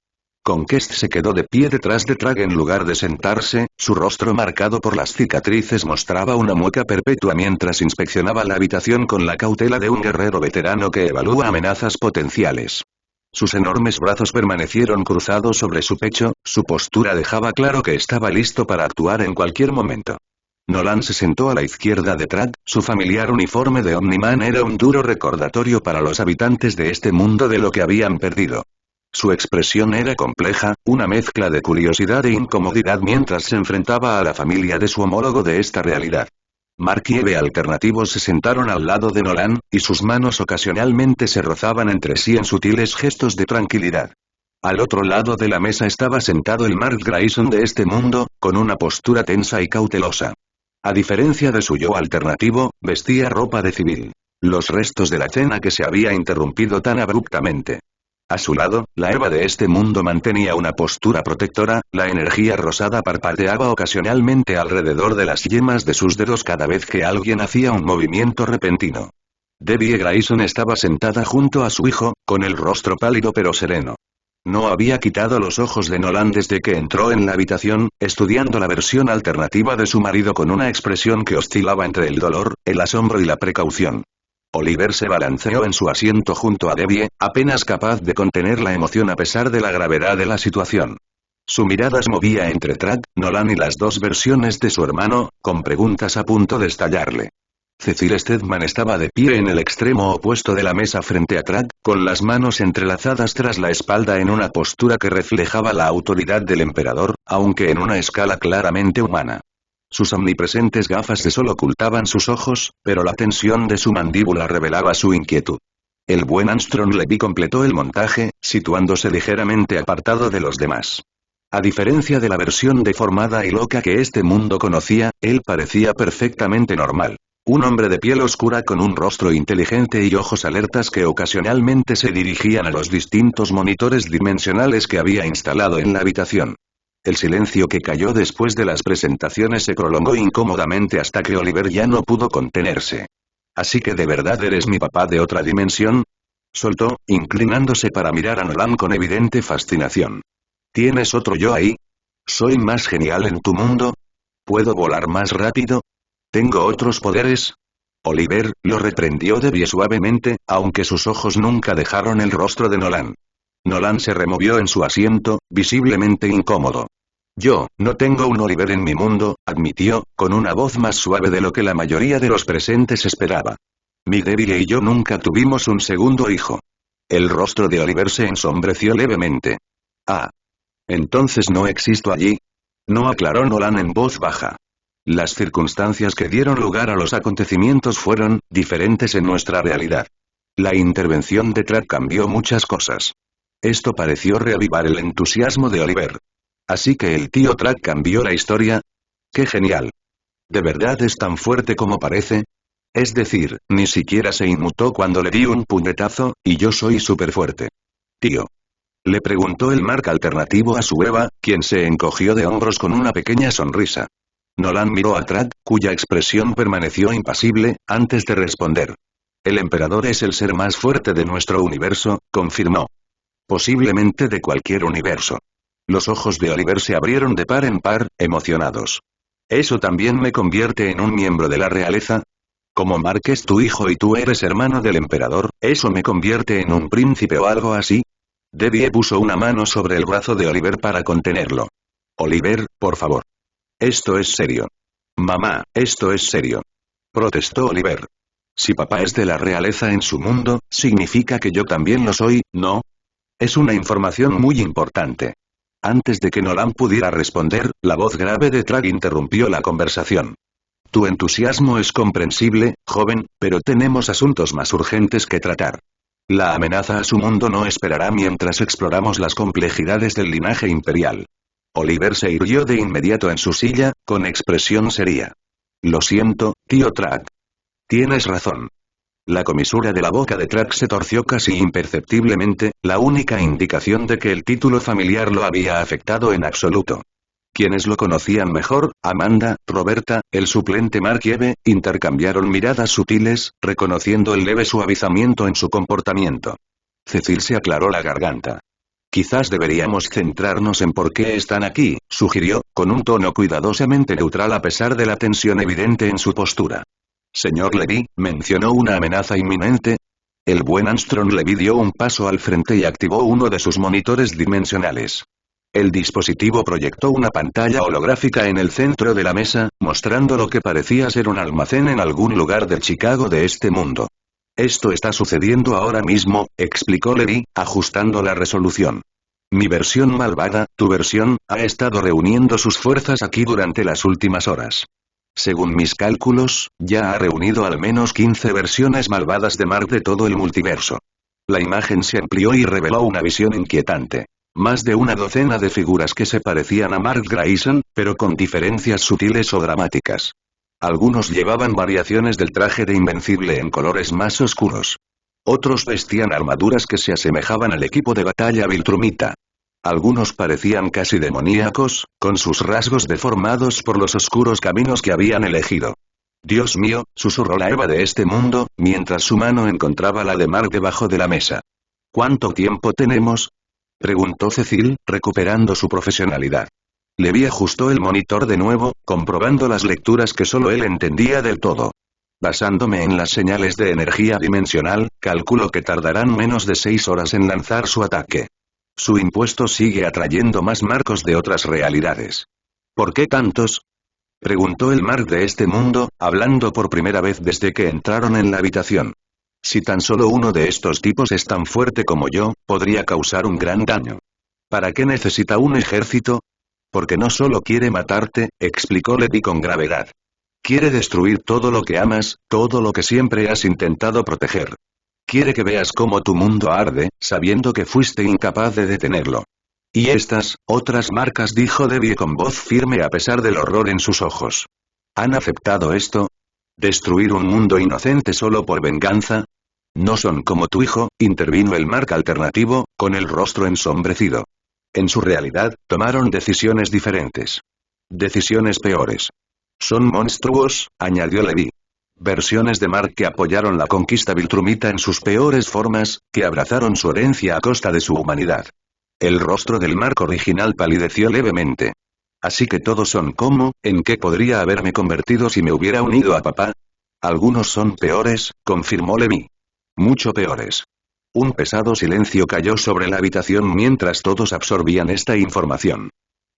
Conquest se quedó de pie detrás de Trag en lugar de sentarse, su rostro marcado por las cicatrices mostraba una mueca perpetua mientras inspeccionaba la habitación con la cautela de un guerrero veterano que evalúa amenazas potenciales. Sus enormes brazos permanecieron cruzados sobre su pecho, su postura dejaba claro que estaba listo para actuar en cualquier momento. Nolan se sentó a la izquierda de Trag, su familiar uniforme de Omniman era un duro recordatorio para los habitantes de este mundo de lo que habían perdido. Su expresión era compleja, una mezcla de curiosidad e incomodidad mientras se enfrentaba a la familia de su homólogo de esta realidad. Mark y Eve alternativos se sentaron al lado de Nolan, y sus manos ocasionalmente se rozaban entre sí en sutiles gestos de tranquilidad. Al otro lado de la mesa estaba sentado el Mark Grayson de este mundo, con una postura tensa y cautelosa. A diferencia de su yo alternativo, vestía ropa de civil. Los restos de la cena que se había interrumpido tan abruptamente. A su lado, la Eva de este mundo mantenía una postura protectora, la energía rosada parpadeaba ocasionalmente alrededor de las yemas de sus dedos cada vez que alguien hacía un movimiento repentino. Debbie Grayson estaba sentada junto a su hijo, con el rostro pálido pero sereno. No había quitado los ojos de Nolan desde que entró en la habitación, estudiando la versión alternativa de su marido con una expresión que oscilaba entre el dolor, el asombro y la precaución. Oliver se balanceó en su asiento junto a Debbie, apenas capaz de contener la emoción a pesar de la gravedad de la situación. Su mirada se movía entre Trag, Nolan y las dos versiones de su hermano, con preguntas a punto de estallarle. Cecil Stedman estaba de pie en el extremo opuesto de la mesa frente a Trag, con las manos entrelazadas tras la espalda en una postura que reflejaba la autoridad del emperador, aunque en una escala claramente humana. Sus omnipresentes gafas de sol ocultaban sus ojos, pero la tensión de su mandíbula revelaba su inquietud. El buen Armstrong Levy completó el montaje, situándose ligeramente apartado de los demás. A diferencia de la versión deformada y loca que este mundo conocía, él parecía perfectamente normal. Un hombre de piel oscura con un rostro inteligente y ojos alertas que ocasionalmente se dirigían a los distintos monitores dimensionales que había instalado en la habitación. El silencio que cayó después de las presentaciones se prolongó incómodamente hasta que Oliver ya no pudo contenerse. ¿Así que de verdad eres mi papá de otra dimensión? Soltó, inclinándose para mirar a Nolan con evidente fascinación. ¿Tienes otro yo ahí? ¿Soy más genial en tu mundo? ¿Puedo volar más rápido? ¿Tengo otros poderes? Oliver, lo reprendió Debbie suavemente, aunque sus ojos nunca dejaron el rostro de Nolan. Nolan se removió en su asiento, visiblemente incómodo. Yo, no tengo un Oliver en mi mundo, admitió, con una voz más suave de lo que la mayoría de los presentes esperaba. Mi Debbie y yo nunca tuvimos un segundo hijo. El rostro de Oliver se ensombreció levemente. Ah. Entonces no existo allí. No, aclaró Nolan en voz baja. Las circunstancias que dieron lugar a los acontecimientos fueron diferentes en nuestra realidad. La intervención de Trag cambió muchas cosas. Esto pareció reavivar el entusiasmo de Oliver. ¿Así que el tío Trag cambió la historia? ¡Qué genial! ¿De verdad es tan fuerte como parece? Es decir, ni siquiera se inmutó cuando le di un puñetazo, y yo soy súper fuerte. Tío. Le preguntó el Mark alternativo a su Eva, quien se encogió de hombros con una pequeña sonrisa. Nolan miró a Trag, cuya expresión permaneció impasible, antes de responder. El emperador es el ser más fuerte de nuestro universo, confirmó. Posiblemente de cualquier universo. Los ojos de Oliver se abrieron de par en par, emocionados. ¿Eso también me convierte en un miembro de la realeza? Como Mark es tu hijo y tú eres hermano del emperador, ¿eso me convierte en un príncipe o algo así? Debbie puso una mano sobre el brazo de Oliver para contenerlo. Oliver, por favor. Esto es serio. Mamá, esto es serio. Protestó Oliver. Si papá es de la realeza en su mundo, significa que yo también lo soy, ¿no? Es una información muy importante. Antes de que Nolan pudiera responder, la voz grave de Trag interrumpió la conversación. Tu entusiasmo es comprensible, joven, pero tenemos asuntos más urgentes que tratar. La amenaza a su mundo no esperará mientras exploramos las complejidades del linaje imperial. Oliver se irguió de inmediato en su silla, con expresión seria. Lo siento, tío Trag. Tienes razón. La comisura de la boca de Trag se torció casi imperceptiblemente, la única indicación de que el título familiar lo había afectado en absoluto. Quienes lo conocían mejor, Amanda, Roberta, el suplente Mark y Eve, intercambiaron miradas sutiles, reconociendo el leve suavizamiento en su comportamiento. Cecil se aclaró la garganta. Quizás deberíamos centrarnos en por qué están aquí, sugirió, con un tono cuidadosamente neutral a pesar de la tensión evidente en su postura. Señor Levy, mencionó una amenaza inminente. El buen Armstrong Levy dio un paso al frente y activó uno de sus monitores dimensionales. El dispositivo proyectó una pantalla holográfica en el centro de la mesa, mostrando lo que parecía ser un almacén en algún lugar de Chicago de este mundo. Esto está sucediendo ahora mismo, explicó Levy, ajustando la resolución. Mi versión malvada, tu versión, ha estado reuniendo sus fuerzas aquí durante las últimas horas. Según mis cálculos, ya ha reunido al menos 15 versiones malvadas de Mark de todo el multiverso. La imagen se amplió y reveló una visión inquietante. Más de una docena de figuras que se parecían a Mark Grayson, pero con diferencias sutiles o dramáticas. Algunos llevaban variaciones del traje de Invencible en colores más oscuros. Otros vestían armaduras que se asemejaban al equipo de batalla Viltrumita. Algunos parecían casi demoníacos, con sus rasgos deformados por los oscuros caminos que habían elegido. Dios mío, susurró la Eva de este mundo, mientras su mano encontraba la de Mark debajo de la mesa. ¿Cuánto tiempo tenemos? Preguntó Cecil, recuperando su profesionalidad. Levi ajustó el monitor de nuevo, comprobando las lecturas que solo él entendía del todo. Basándome en las señales de energía dimensional, calculo que tardarán menos de 6 horas en lanzar su ataque. Su impuesto sigue atrayendo más marcos de otras realidades. ¿Por qué tantos? Preguntó el Mark de este mundo, hablando por primera vez desde que entraron en la habitación. Si tan solo uno de estos tipos es tan fuerte como yo, podría causar un gran daño. ¿Para qué necesita un ejército? Porque no solo quiere matarte, explicó Levi con gravedad. Quiere destruir todo lo que amas, todo lo que siempre has intentado proteger. Quiere que veas cómo tu mundo arde, sabiendo que fuiste incapaz de detenerlo. Y estas, otras marcas, dijo Debbie con voz firme a pesar del horror en sus ojos. ¿Han aceptado esto? ¿Destruir un mundo inocente solo por venganza? No son como tu hijo, intervino el Mark alternativo, con el rostro ensombrecido. En su realidad, tomaron decisiones diferentes. Decisiones peores. Son monstruos, añadió Levi. Versiones de Mark que apoyaron la conquista Viltrumita en sus peores formas, que abrazaron su herencia a costa de su humanidad. El rostro del Mark original palideció levemente. Así que todos son como, ¿en qué podría haberme convertido si me hubiera unido a papá? Algunos son peores, confirmó Levi. Mucho peores. Un pesado silencio cayó sobre la habitación mientras todos absorbían esta información.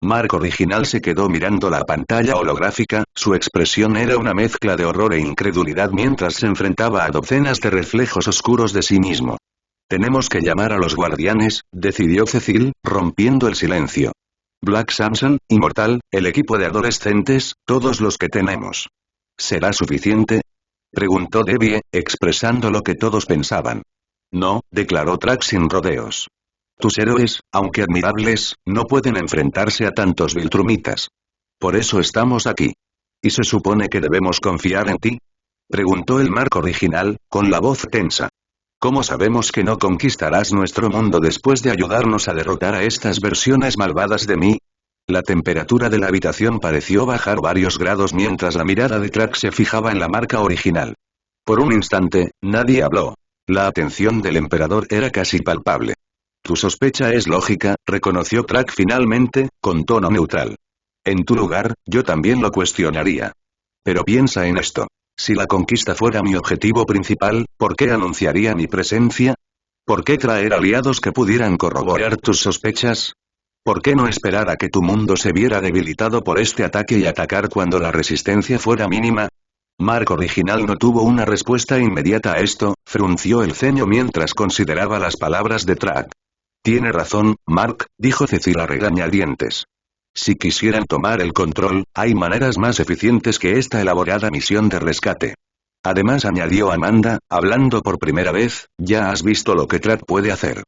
Mark original se quedó mirando la pantalla holográfica, su expresión era una mezcla de horror e incredulidad mientras se enfrentaba a docenas de reflejos oscuros de sí mismo. Tenemos que llamar a los guardianes, decidió Cecil, rompiendo el silencio. Black Samson, Inmortal, el equipo de adolescentes, todos los que tenemos. ¿Será suficiente? Preguntó Debbie, expresando lo que todos pensaban. No, declaró Trax sin rodeos. Tus héroes, aunque admirables, no pueden enfrentarse a tantos Viltrumitas. Por eso estamos aquí. ¿Y se supone que debemos confiar en ti? Preguntó el Mark original, con la voz tensa. ¿Cómo sabemos que no conquistarás nuestro mundo después de ayudarnos a derrotar a estas versiones malvadas de mí? La temperatura de la habitación pareció bajar varios grados mientras la mirada de Trax se fijaba en la marca original. Por un instante, nadie habló. La atención del emperador era casi palpable. Tu sospecha es lógica, reconoció Trax finalmente, con tono neutral. En tu lugar, yo también lo cuestionaría. Pero piensa en esto. Si la conquista fuera mi objetivo principal, ¿por qué anunciaría mi presencia? ¿Por qué traer aliados que pudieran corroborar tus sospechas? ¿Por qué no esperar a que tu mundo se viera debilitado por este ataque y atacar cuando la resistencia fuera mínima? Mark original no tuvo una respuesta inmediata a esto, frunció el ceño mientras consideraba las palabras de Trax. Tiene razón, Mark, dijo Cecil a regañadientes. Si quisieran tomar el control, hay maneras más eficientes que esta elaborada misión de rescate. Además añadió Amanda, hablando por primera vez, ya has visto lo que Trax puede hacer.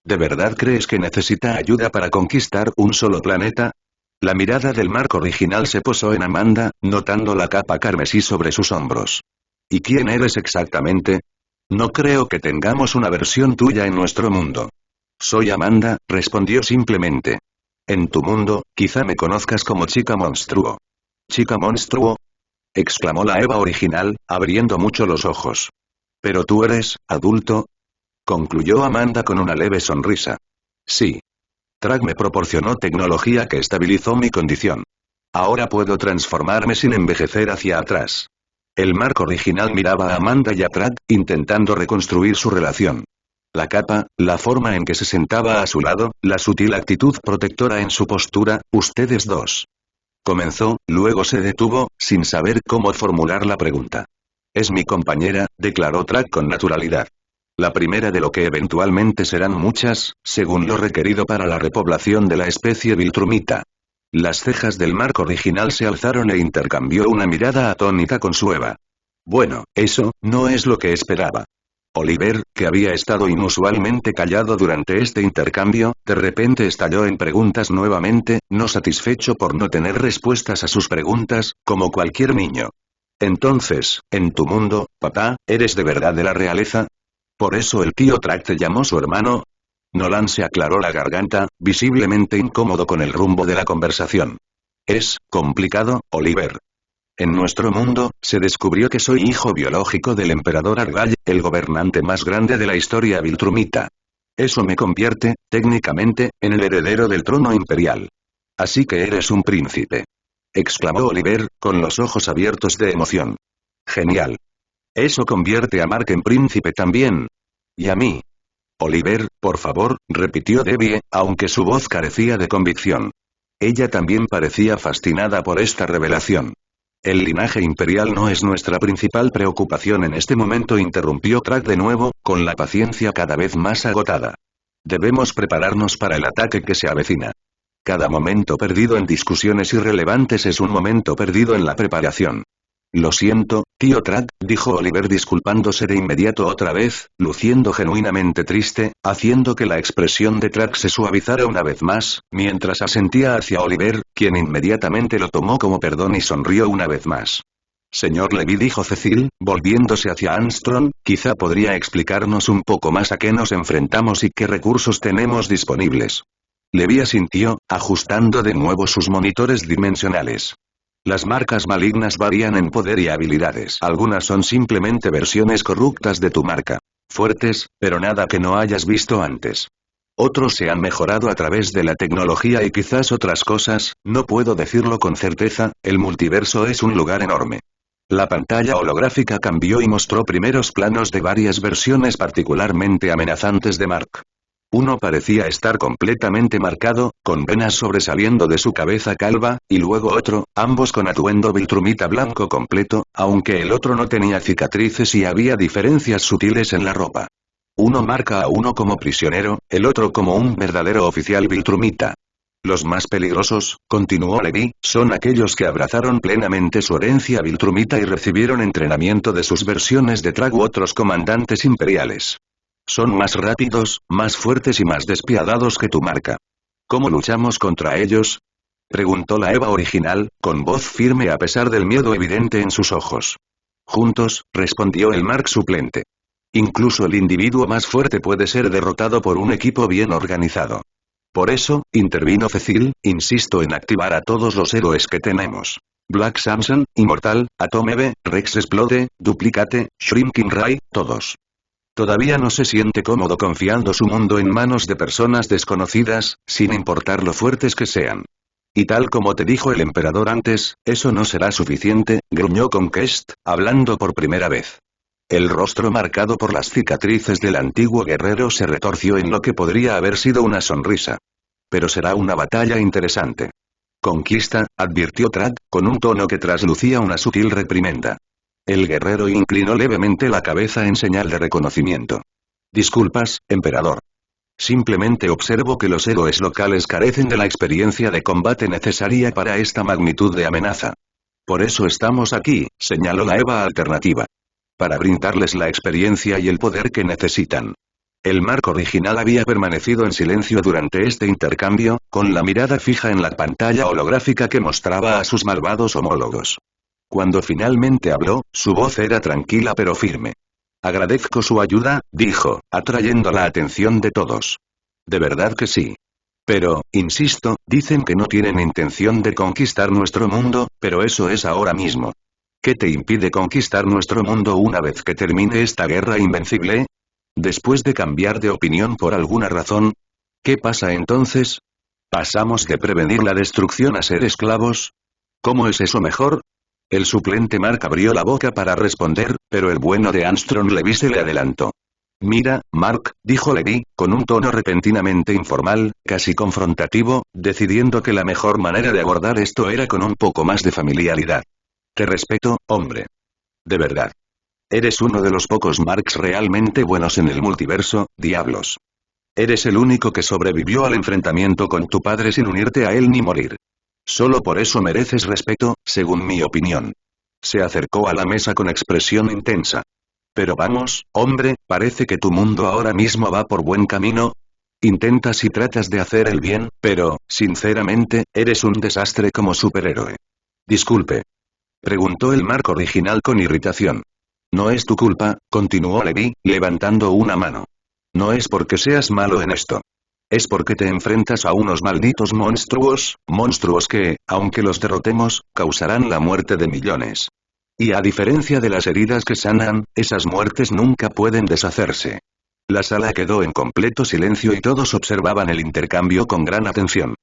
¿De verdad crees que necesita ayuda para conquistar un solo planeta? La mirada del Mark original se posó en Amanda, notando la capa carmesí sobre sus hombros. ¿Y quién eres exactamente? No creo que tengamos una versión tuya en nuestro mundo. Soy Amanda, respondió simplemente. En tu mundo, quizá me conozcas como Chica Monstruo. ¿Chica Monstruo? Exclamó la Eva original, abriendo mucho los ojos. ¿Pero tú eres, adulto? Concluyó Amanda con una leve sonrisa. Sí. Track me proporcionó tecnología que estabilizó mi condición. Ahora puedo transformarme sin envejecer hacia atrás. El Mark original miraba a Amanda y a Track, intentando reconstruir su relación. La capa, la forma en que se sentaba a su lado, la sutil actitud protectora en su postura, ustedes dos. Comenzó, luego se detuvo, sin saber cómo formular la pregunta. Es mi compañera, declaró Track con naturalidad. La primera de lo que eventualmente serán muchas, según lo requerido para la repoblación de la especie Viltrumita. Las cejas del Mark original se alzaron e intercambió una mirada atónita con su Eva. Bueno, eso, no es lo que esperaba. Oliver, que había estado inusualmente callado durante este intercambio, de repente estalló en preguntas nuevamente, no satisfecho por no tener respuestas a sus preguntas, como cualquier niño. Entonces, en tu mundo, papá, ¿eres de verdad de la realeza? ¿Por eso el tío Track te llamó su hermano? Nolan se aclaró la garganta, visiblemente incómodo con el rumbo de la conversación. Es complicado, Oliver. En nuestro mundo, se descubrió que soy hijo biológico del emperador Argyle, el gobernante más grande de la historia Viltrumita. Eso me convierte, técnicamente, en el heredero del trono imperial. Así que eres un príncipe. Exclamó Oliver, con los ojos abiertos de emoción. Genial. Eso convierte a Mark en príncipe también. Y a mí. Oliver, por favor, repitió Debbie, aunque su voz carecía de convicción. Ella también parecía fascinada por esta revelación. El linaje imperial no es nuestra principal preocupación en este momento, interrumpió Track de nuevo, con la paciencia cada vez más agotada. Debemos prepararnos para el ataque que se avecina. Cada momento perdido en discusiones irrelevantes es un momento perdido en la preparación. Lo siento, tío Track, dijo Oliver disculpándose de inmediato otra vez, luciendo genuinamente triste, haciendo que la expresión de Track se suavizara una vez más, mientras asentía hacia Oliver, quien inmediatamente lo tomó como perdón y sonrió una vez más. Señor Levy, dijo Cecil, volviéndose hacia Armstrong, quizá podría explicarnos un poco más a qué nos enfrentamos y qué recursos tenemos disponibles. Levy asintió, ajustando de nuevo sus monitores dimensionales. Las marcas malignas varían en poder y habilidades. Algunas son simplemente versiones corruptas de tu marca. Fuertes, pero nada que no hayas visto antes. Otros se han mejorado a través de la tecnología y quizás otras cosas, no puedo decirlo con certeza, el multiverso es un lugar enorme. La pantalla holográfica cambió y mostró primeros planos de varias versiones particularmente amenazantes de Mark. Uno parecía estar completamente marcado, con venas sobresaliendo de su cabeza calva, y luego otro, ambos con atuendo Viltrumita blanco completo, aunque el otro no tenía cicatrices y había diferencias sutiles en la ropa. Uno marca a uno como prisionero, el otro como un verdadero oficial Viltrumita. Los más peligrosos, continuó Levy, son aquellos que abrazaron plenamente su herencia Viltrumita y recibieron entrenamiento de sus versiones de Track u otros comandantes imperiales. Son más rápidos, más fuertes y más despiadados que tu marca. ¿Cómo luchamos contra ellos? Preguntó la Eva original, con voz firme a pesar del miedo evidente en sus ojos. Juntos, respondió el Mark suplente. Incluso el individuo más fuerte puede ser derrotado por un equipo bien organizado. Por eso, intervino Cecil, insisto en activar a todos los héroes que tenemos. Black Samson, Inmortal, Atom Eve, Rex Explode, Duplicate, Shrinking Ray, todos. Todavía no se siente cómodo confiando su mundo en manos de personas desconocidas, sin importar lo fuertes que sean. Y tal como te dijo el emperador antes, eso no será suficiente, gruñó Conquest, hablando por primera vez. El rostro marcado por las cicatrices del antiguo guerrero se retorció en lo que podría haber sido una sonrisa. Pero será una batalla interesante. Conquista, advirtió Track, con un tono que traslucía una sutil reprimenda. El guerrero inclinó levemente la cabeza en señal de reconocimiento. Disculpas, emperador. Simplemente observo que los héroes locales carecen de la experiencia de combate necesaria para esta magnitud de amenaza. Por eso estamos aquí, señaló la Eva alternativa. Para brindarles la experiencia y el poder que necesitan. El Mark original había permanecido en silencio durante este intercambio, con la mirada fija en la pantalla holográfica que mostraba a sus malvados homólogos. Cuando finalmente habló, su voz era tranquila pero firme. Agradezco su ayuda, dijo, atrayendo la atención de todos. De verdad que sí. Pero, insisto, dicen que no tienen intención de conquistar nuestro mundo, pero eso es ahora mismo. ¿Qué te impide conquistar nuestro mundo una vez que termine esta guerra invencible? Después de cambiar de opinión por alguna razón. ¿Qué pasa entonces? ¿Pasamos de prevenir la destrucción a ser esclavos? ¿Cómo es eso mejor? El suplente Mark abrió la boca para responder, pero el bueno de Armstrong Levi se le adelantó. Mira, Mark, dijo Levi, con un tono repentinamente informal, casi confrontativo, decidiendo que la mejor manera de abordar esto era con un poco más de familiaridad. Te respeto, hombre. De verdad. Eres uno de los pocos Marks realmente buenos en el multiverso, diablos. Eres el único que sobrevivió al enfrentamiento con tu padre sin unirte a él ni morir. Solo por eso mereces respeto, según mi opinión. Se acercó a la mesa con expresión intensa. Pero vamos, hombre, parece que tu mundo ahora mismo va por buen camino. Intentas y tratas de hacer el bien, pero, sinceramente, eres un desastre como superhéroe. Disculpe. Preguntó el Mark original con irritación. No es tu culpa, continuó Levi, levantando una mano. No es porque seas malo en esto. Es porque te enfrentas a unos malditos monstruos que, aunque los derrotemos, causarán la muerte de millones. Y a diferencia de las heridas que sanan, esas muertes nunca pueden deshacerse. La sala quedó en completo silencio y todos observaban el intercambio con gran atención.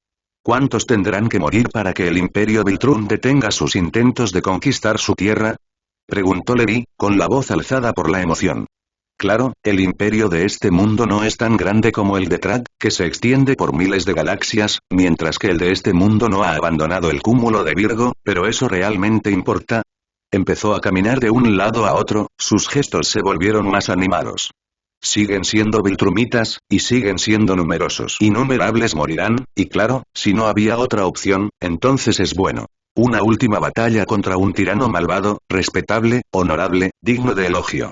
¿Cuántos tendrán que morir para que el Imperio Viltrun detenga sus intentos de conquistar su tierra? Preguntó Levi, con la voz alzada por la emoción. Claro, el imperio de este mundo no es tan grande como el de Trak, que se extiende por miles de galaxias, mientras que el de este mundo no ha abandonado el cúmulo de Virgo, pero ¿eso realmente importa? Empezó a caminar de un lado a otro, sus gestos se volvieron más animados. Siguen siendo Viltrumitas, y siguen siendo numerosos. Innumerables morirán, y claro, si no había otra opción, entonces es bueno. Una última batalla contra un tirano malvado, respetable, honorable, digno de elogio.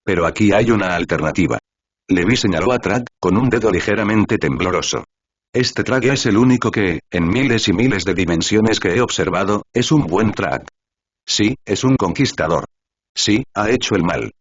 Pero aquí hay una alternativa. Levi señaló a Trak, con un dedo ligeramente tembloroso. Este Trak es el único que, en miles y miles de dimensiones que he observado, es un buen Trak. Sí, es un conquistador. Sí, ha hecho el mal.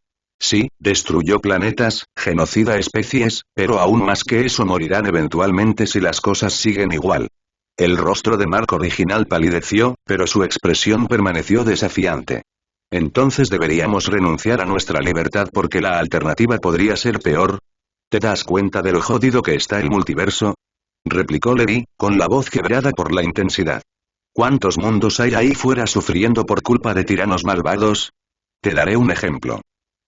Sí, destruyó planetas, genocida especies, pero aún más que eso morirán eventualmente si las cosas siguen igual. El rostro de Mark original palideció, pero su expresión permaneció desafiante. Entonces deberíamos renunciar a nuestra libertad porque la alternativa podría ser peor. ¿Te das cuenta de lo jodido que está el multiverso? Replicó Levi, con la voz quebrada por la intensidad. ¿Cuántos mundos hay ahí fuera sufriendo por culpa de tiranos malvados? Te daré un ejemplo.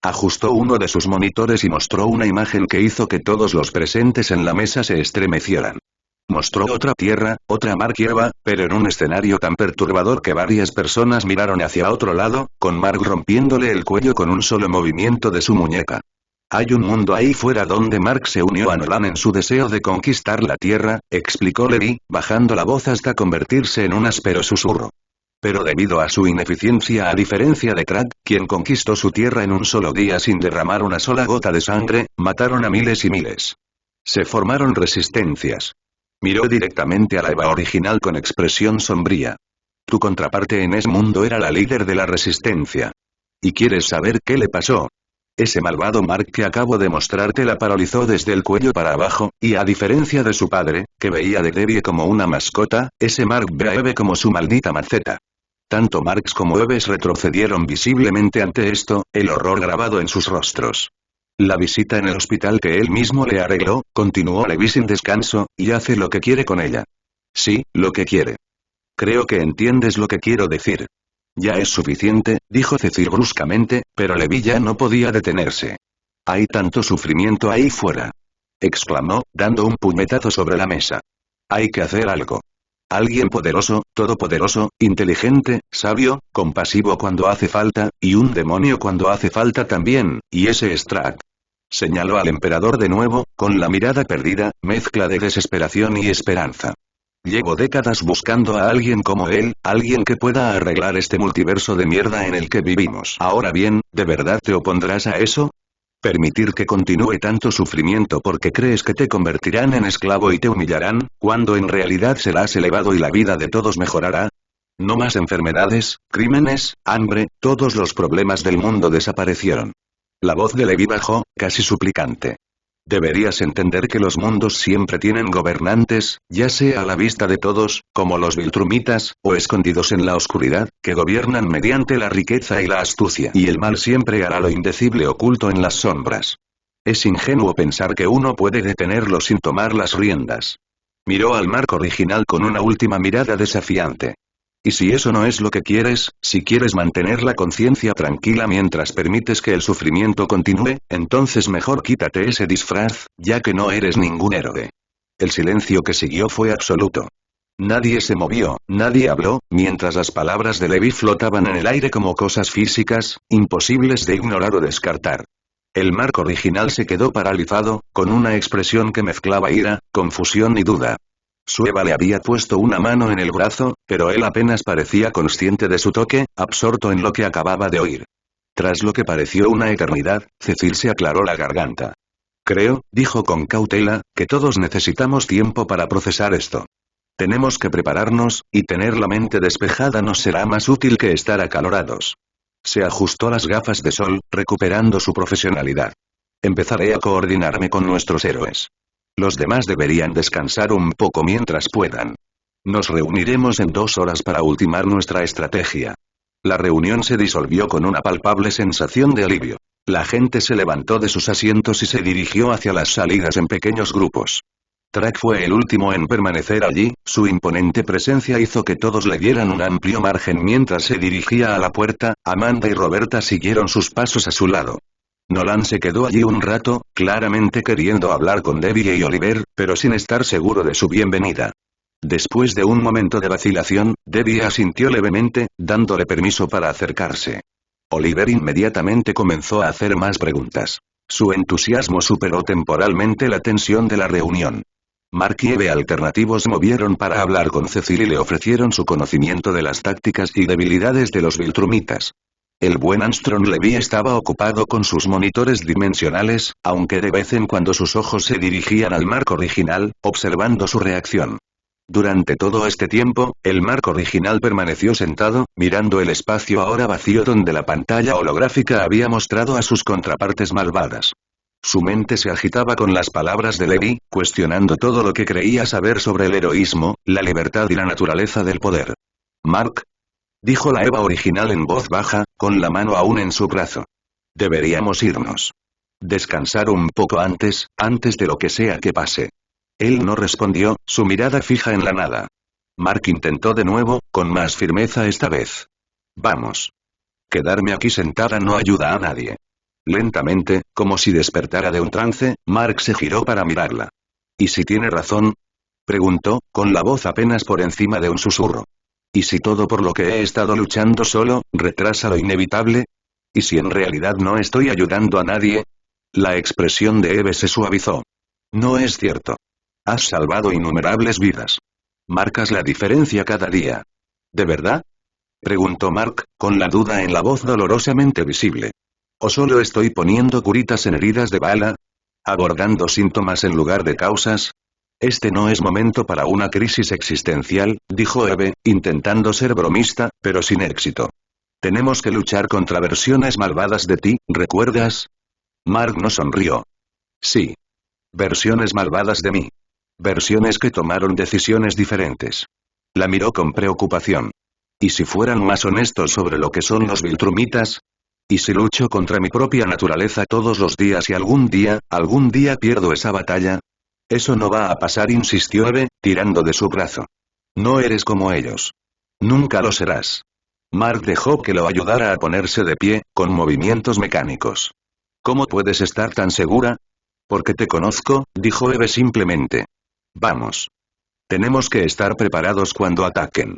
Ajustó uno de sus monitores y mostró una imagen que hizo que todos los presentes en la mesa se estremecieran. Mostró otra tierra, otra mar hierba, pero en un escenario tan perturbador que varias personas miraron hacia otro lado, con Mark rompiéndole el cuello con un solo movimiento de su muñeca. Hay un mundo ahí fuera donde Mark se unió a Nolan en su deseo de conquistar la tierra, explicó Levi, bajando la voz hasta convertirse en un áspero susurro. Pero debido a su ineficiencia a diferencia de Trak, quien conquistó su tierra en un solo día sin derramar una sola gota de sangre, mataron a miles y miles. Se formaron resistencias. Miró directamente a la Eva original con expresión sombría. Tu contraparte en ese mundo era la líder de la resistencia. ¿Y quieres saber qué le pasó? Ese malvado Mark que acabo de mostrarte la paralizó desde el cuello para abajo, y a diferencia de su padre, que veía a Debbie como una mascota, ese Mark ve a Eve como su maldita maceta. Tanto Marx como Eves retrocedieron visiblemente ante esto, el horror grabado en sus rostros. La visita en el hospital que él mismo le arregló, continuó Levi sin descanso, y hace lo que quiere con ella. Sí, lo que quiere. Creo que entiendes lo que quiero decir. Ya es suficiente, dijo Cecil bruscamente, pero Levi ya no podía detenerse. Hay tanto sufrimiento ahí fuera. Exclamó, dando un puñetazo sobre la mesa. Hay que hacer algo. Alguien poderoso, todopoderoso, inteligente, sabio, compasivo cuando hace falta, y un demonio cuando hace falta también, y ese es Trak. Señaló al emperador de nuevo, con la mirada perdida, mezcla de desesperación y esperanza. Llevo décadas buscando a alguien como él, alguien que pueda arreglar este multiverso de mierda en el que vivimos. Ahora bien, ¿de verdad te opondrás a eso? ¿Permitir que continúe tanto sufrimiento porque crees que te convertirán en esclavo y te humillarán, cuando en realidad serás elevado y la vida de todos mejorará? No más enfermedades, crímenes, hambre, todos los problemas del mundo desaparecieron. La voz de Levi bajó, casi suplicante. Deberías entender que los mundos siempre tienen gobernantes, ya sea a la vista de todos, como los Viltrumitas, o escondidos en la oscuridad, que gobiernan mediante la riqueza y la astucia. Y el mal siempre hará lo indecible oculto en las sombras. Es ingenuo pensar que uno puede detenerlo sin tomar las riendas. Miró al Mark original con una última mirada desafiante. Y si eso no es lo que quieres, si quieres mantener la conciencia tranquila mientras permites que el sufrimiento continúe, entonces mejor quítate ese disfraz, ya que no eres ningún héroe. El silencio que siguió fue absoluto. Nadie se movió, nadie habló, mientras las palabras de Levi flotaban en el aire como cosas físicas, imposibles de ignorar o descartar. El Mark original se quedó paralizado, con una expresión que mezclaba ira, confusión y duda. Sueva le había puesto una mano en el brazo, pero él apenas parecía consciente de su toque, absorto en lo que acababa de oír. Tras lo que pareció una eternidad, Cecil se aclaró la garganta. Creo, dijo con cautela, que todos necesitamos tiempo para procesar esto. Tenemos que prepararnos, y tener la mente despejada nos será más útil que estar acalorados. Se ajustó las gafas de sol, recuperando su profesionalidad. Empezaré a coordinarme con nuestros héroes. Los demás deberían descansar un poco mientras puedan. Nos reuniremos en 2 horas para ultimar nuestra estrategia. La reunión se disolvió con una palpable sensación de alivio. La gente se levantó de sus asientos y se dirigió hacia las salidas en pequeños grupos. Track fue el último en permanecer allí, su imponente presencia hizo que todos le dieran un amplio margen mientras se dirigía a la puerta. Amanda y Roberta siguieron sus pasos a su lado. Nolan se quedó allí un rato, claramente queriendo hablar con Debbie y Oliver, pero sin estar seguro de su bienvenida. Después de un momento de vacilación, Debbie asintió levemente, dándole permiso para acercarse. Oliver inmediatamente comenzó a hacer más preguntas. Su entusiasmo superó temporalmente la tensión de la reunión. Mark y Eve alternativos movieron para hablar con Cecil y le ofrecieron su conocimiento de las tácticas y debilidades de los Viltrumitas. El buen Armstrong Levy estaba ocupado con sus monitores dimensionales, aunque de vez en cuando sus ojos se dirigían al Mark original, observando su reacción. Durante todo este tiempo, el Mark original permaneció sentado, mirando el espacio ahora vacío donde la pantalla holográfica había mostrado a sus contrapartes malvadas. Su mente se agitaba con las palabras de Levy, cuestionando todo lo que creía saber sobre el heroísmo, la libertad y la naturaleza del poder. Mark, dijo la Eva original en voz baja, con la mano aún en su brazo. Deberíamos irnos. Descansar un poco antes de lo que sea que pase. Él no respondió, su mirada fija en la nada. Mark intentó de nuevo, con más firmeza esta vez. Vamos. Quedarme aquí sentada no ayuda a nadie. Lentamente, como si despertara de un trance, Mark se giró para mirarla. ¿Y si tiene razón? Preguntó, con la voz apenas por encima de un susurro. ¿Y si todo por lo que he estado luchando solo, retrasa lo inevitable? ¿Y si en realidad no estoy ayudando a nadie? La expresión de Eve se suavizó. No es cierto. Has salvado innumerables vidas. Marcas la diferencia cada día. ¿De verdad? Preguntó Mark, con la duda en la voz dolorosamente visible. ¿O solo estoy poniendo curitas en heridas de bala? ¿Abordando síntomas en lugar de causas? Este no es momento para una crisis existencial, dijo Eve, intentando ser bromista, pero sin éxito. Tenemos que luchar contra versiones malvadas de ti, ¿recuerdas? Mark no sonrió. Sí. Versiones malvadas de mí. Versiones que tomaron decisiones diferentes. La miró con preocupación. ¿Y si fueran más honestos sobre lo que son los Viltrumitas? ¿Y si lucho contra mi propia naturaleza todos los días y algún día pierdo esa batalla? Eso no va a pasar, insistió Eve, tirando de su brazo. No eres como ellos. Nunca lo serás. Mark dejó que lo ayudara a ponerse de pie, con movimientos mecánicos. ¿Cómo puedes estar tan segura? Porque te conozco, dijo Eve simplemente. Vamos. Tenemos que estar preparados cuando ataquen.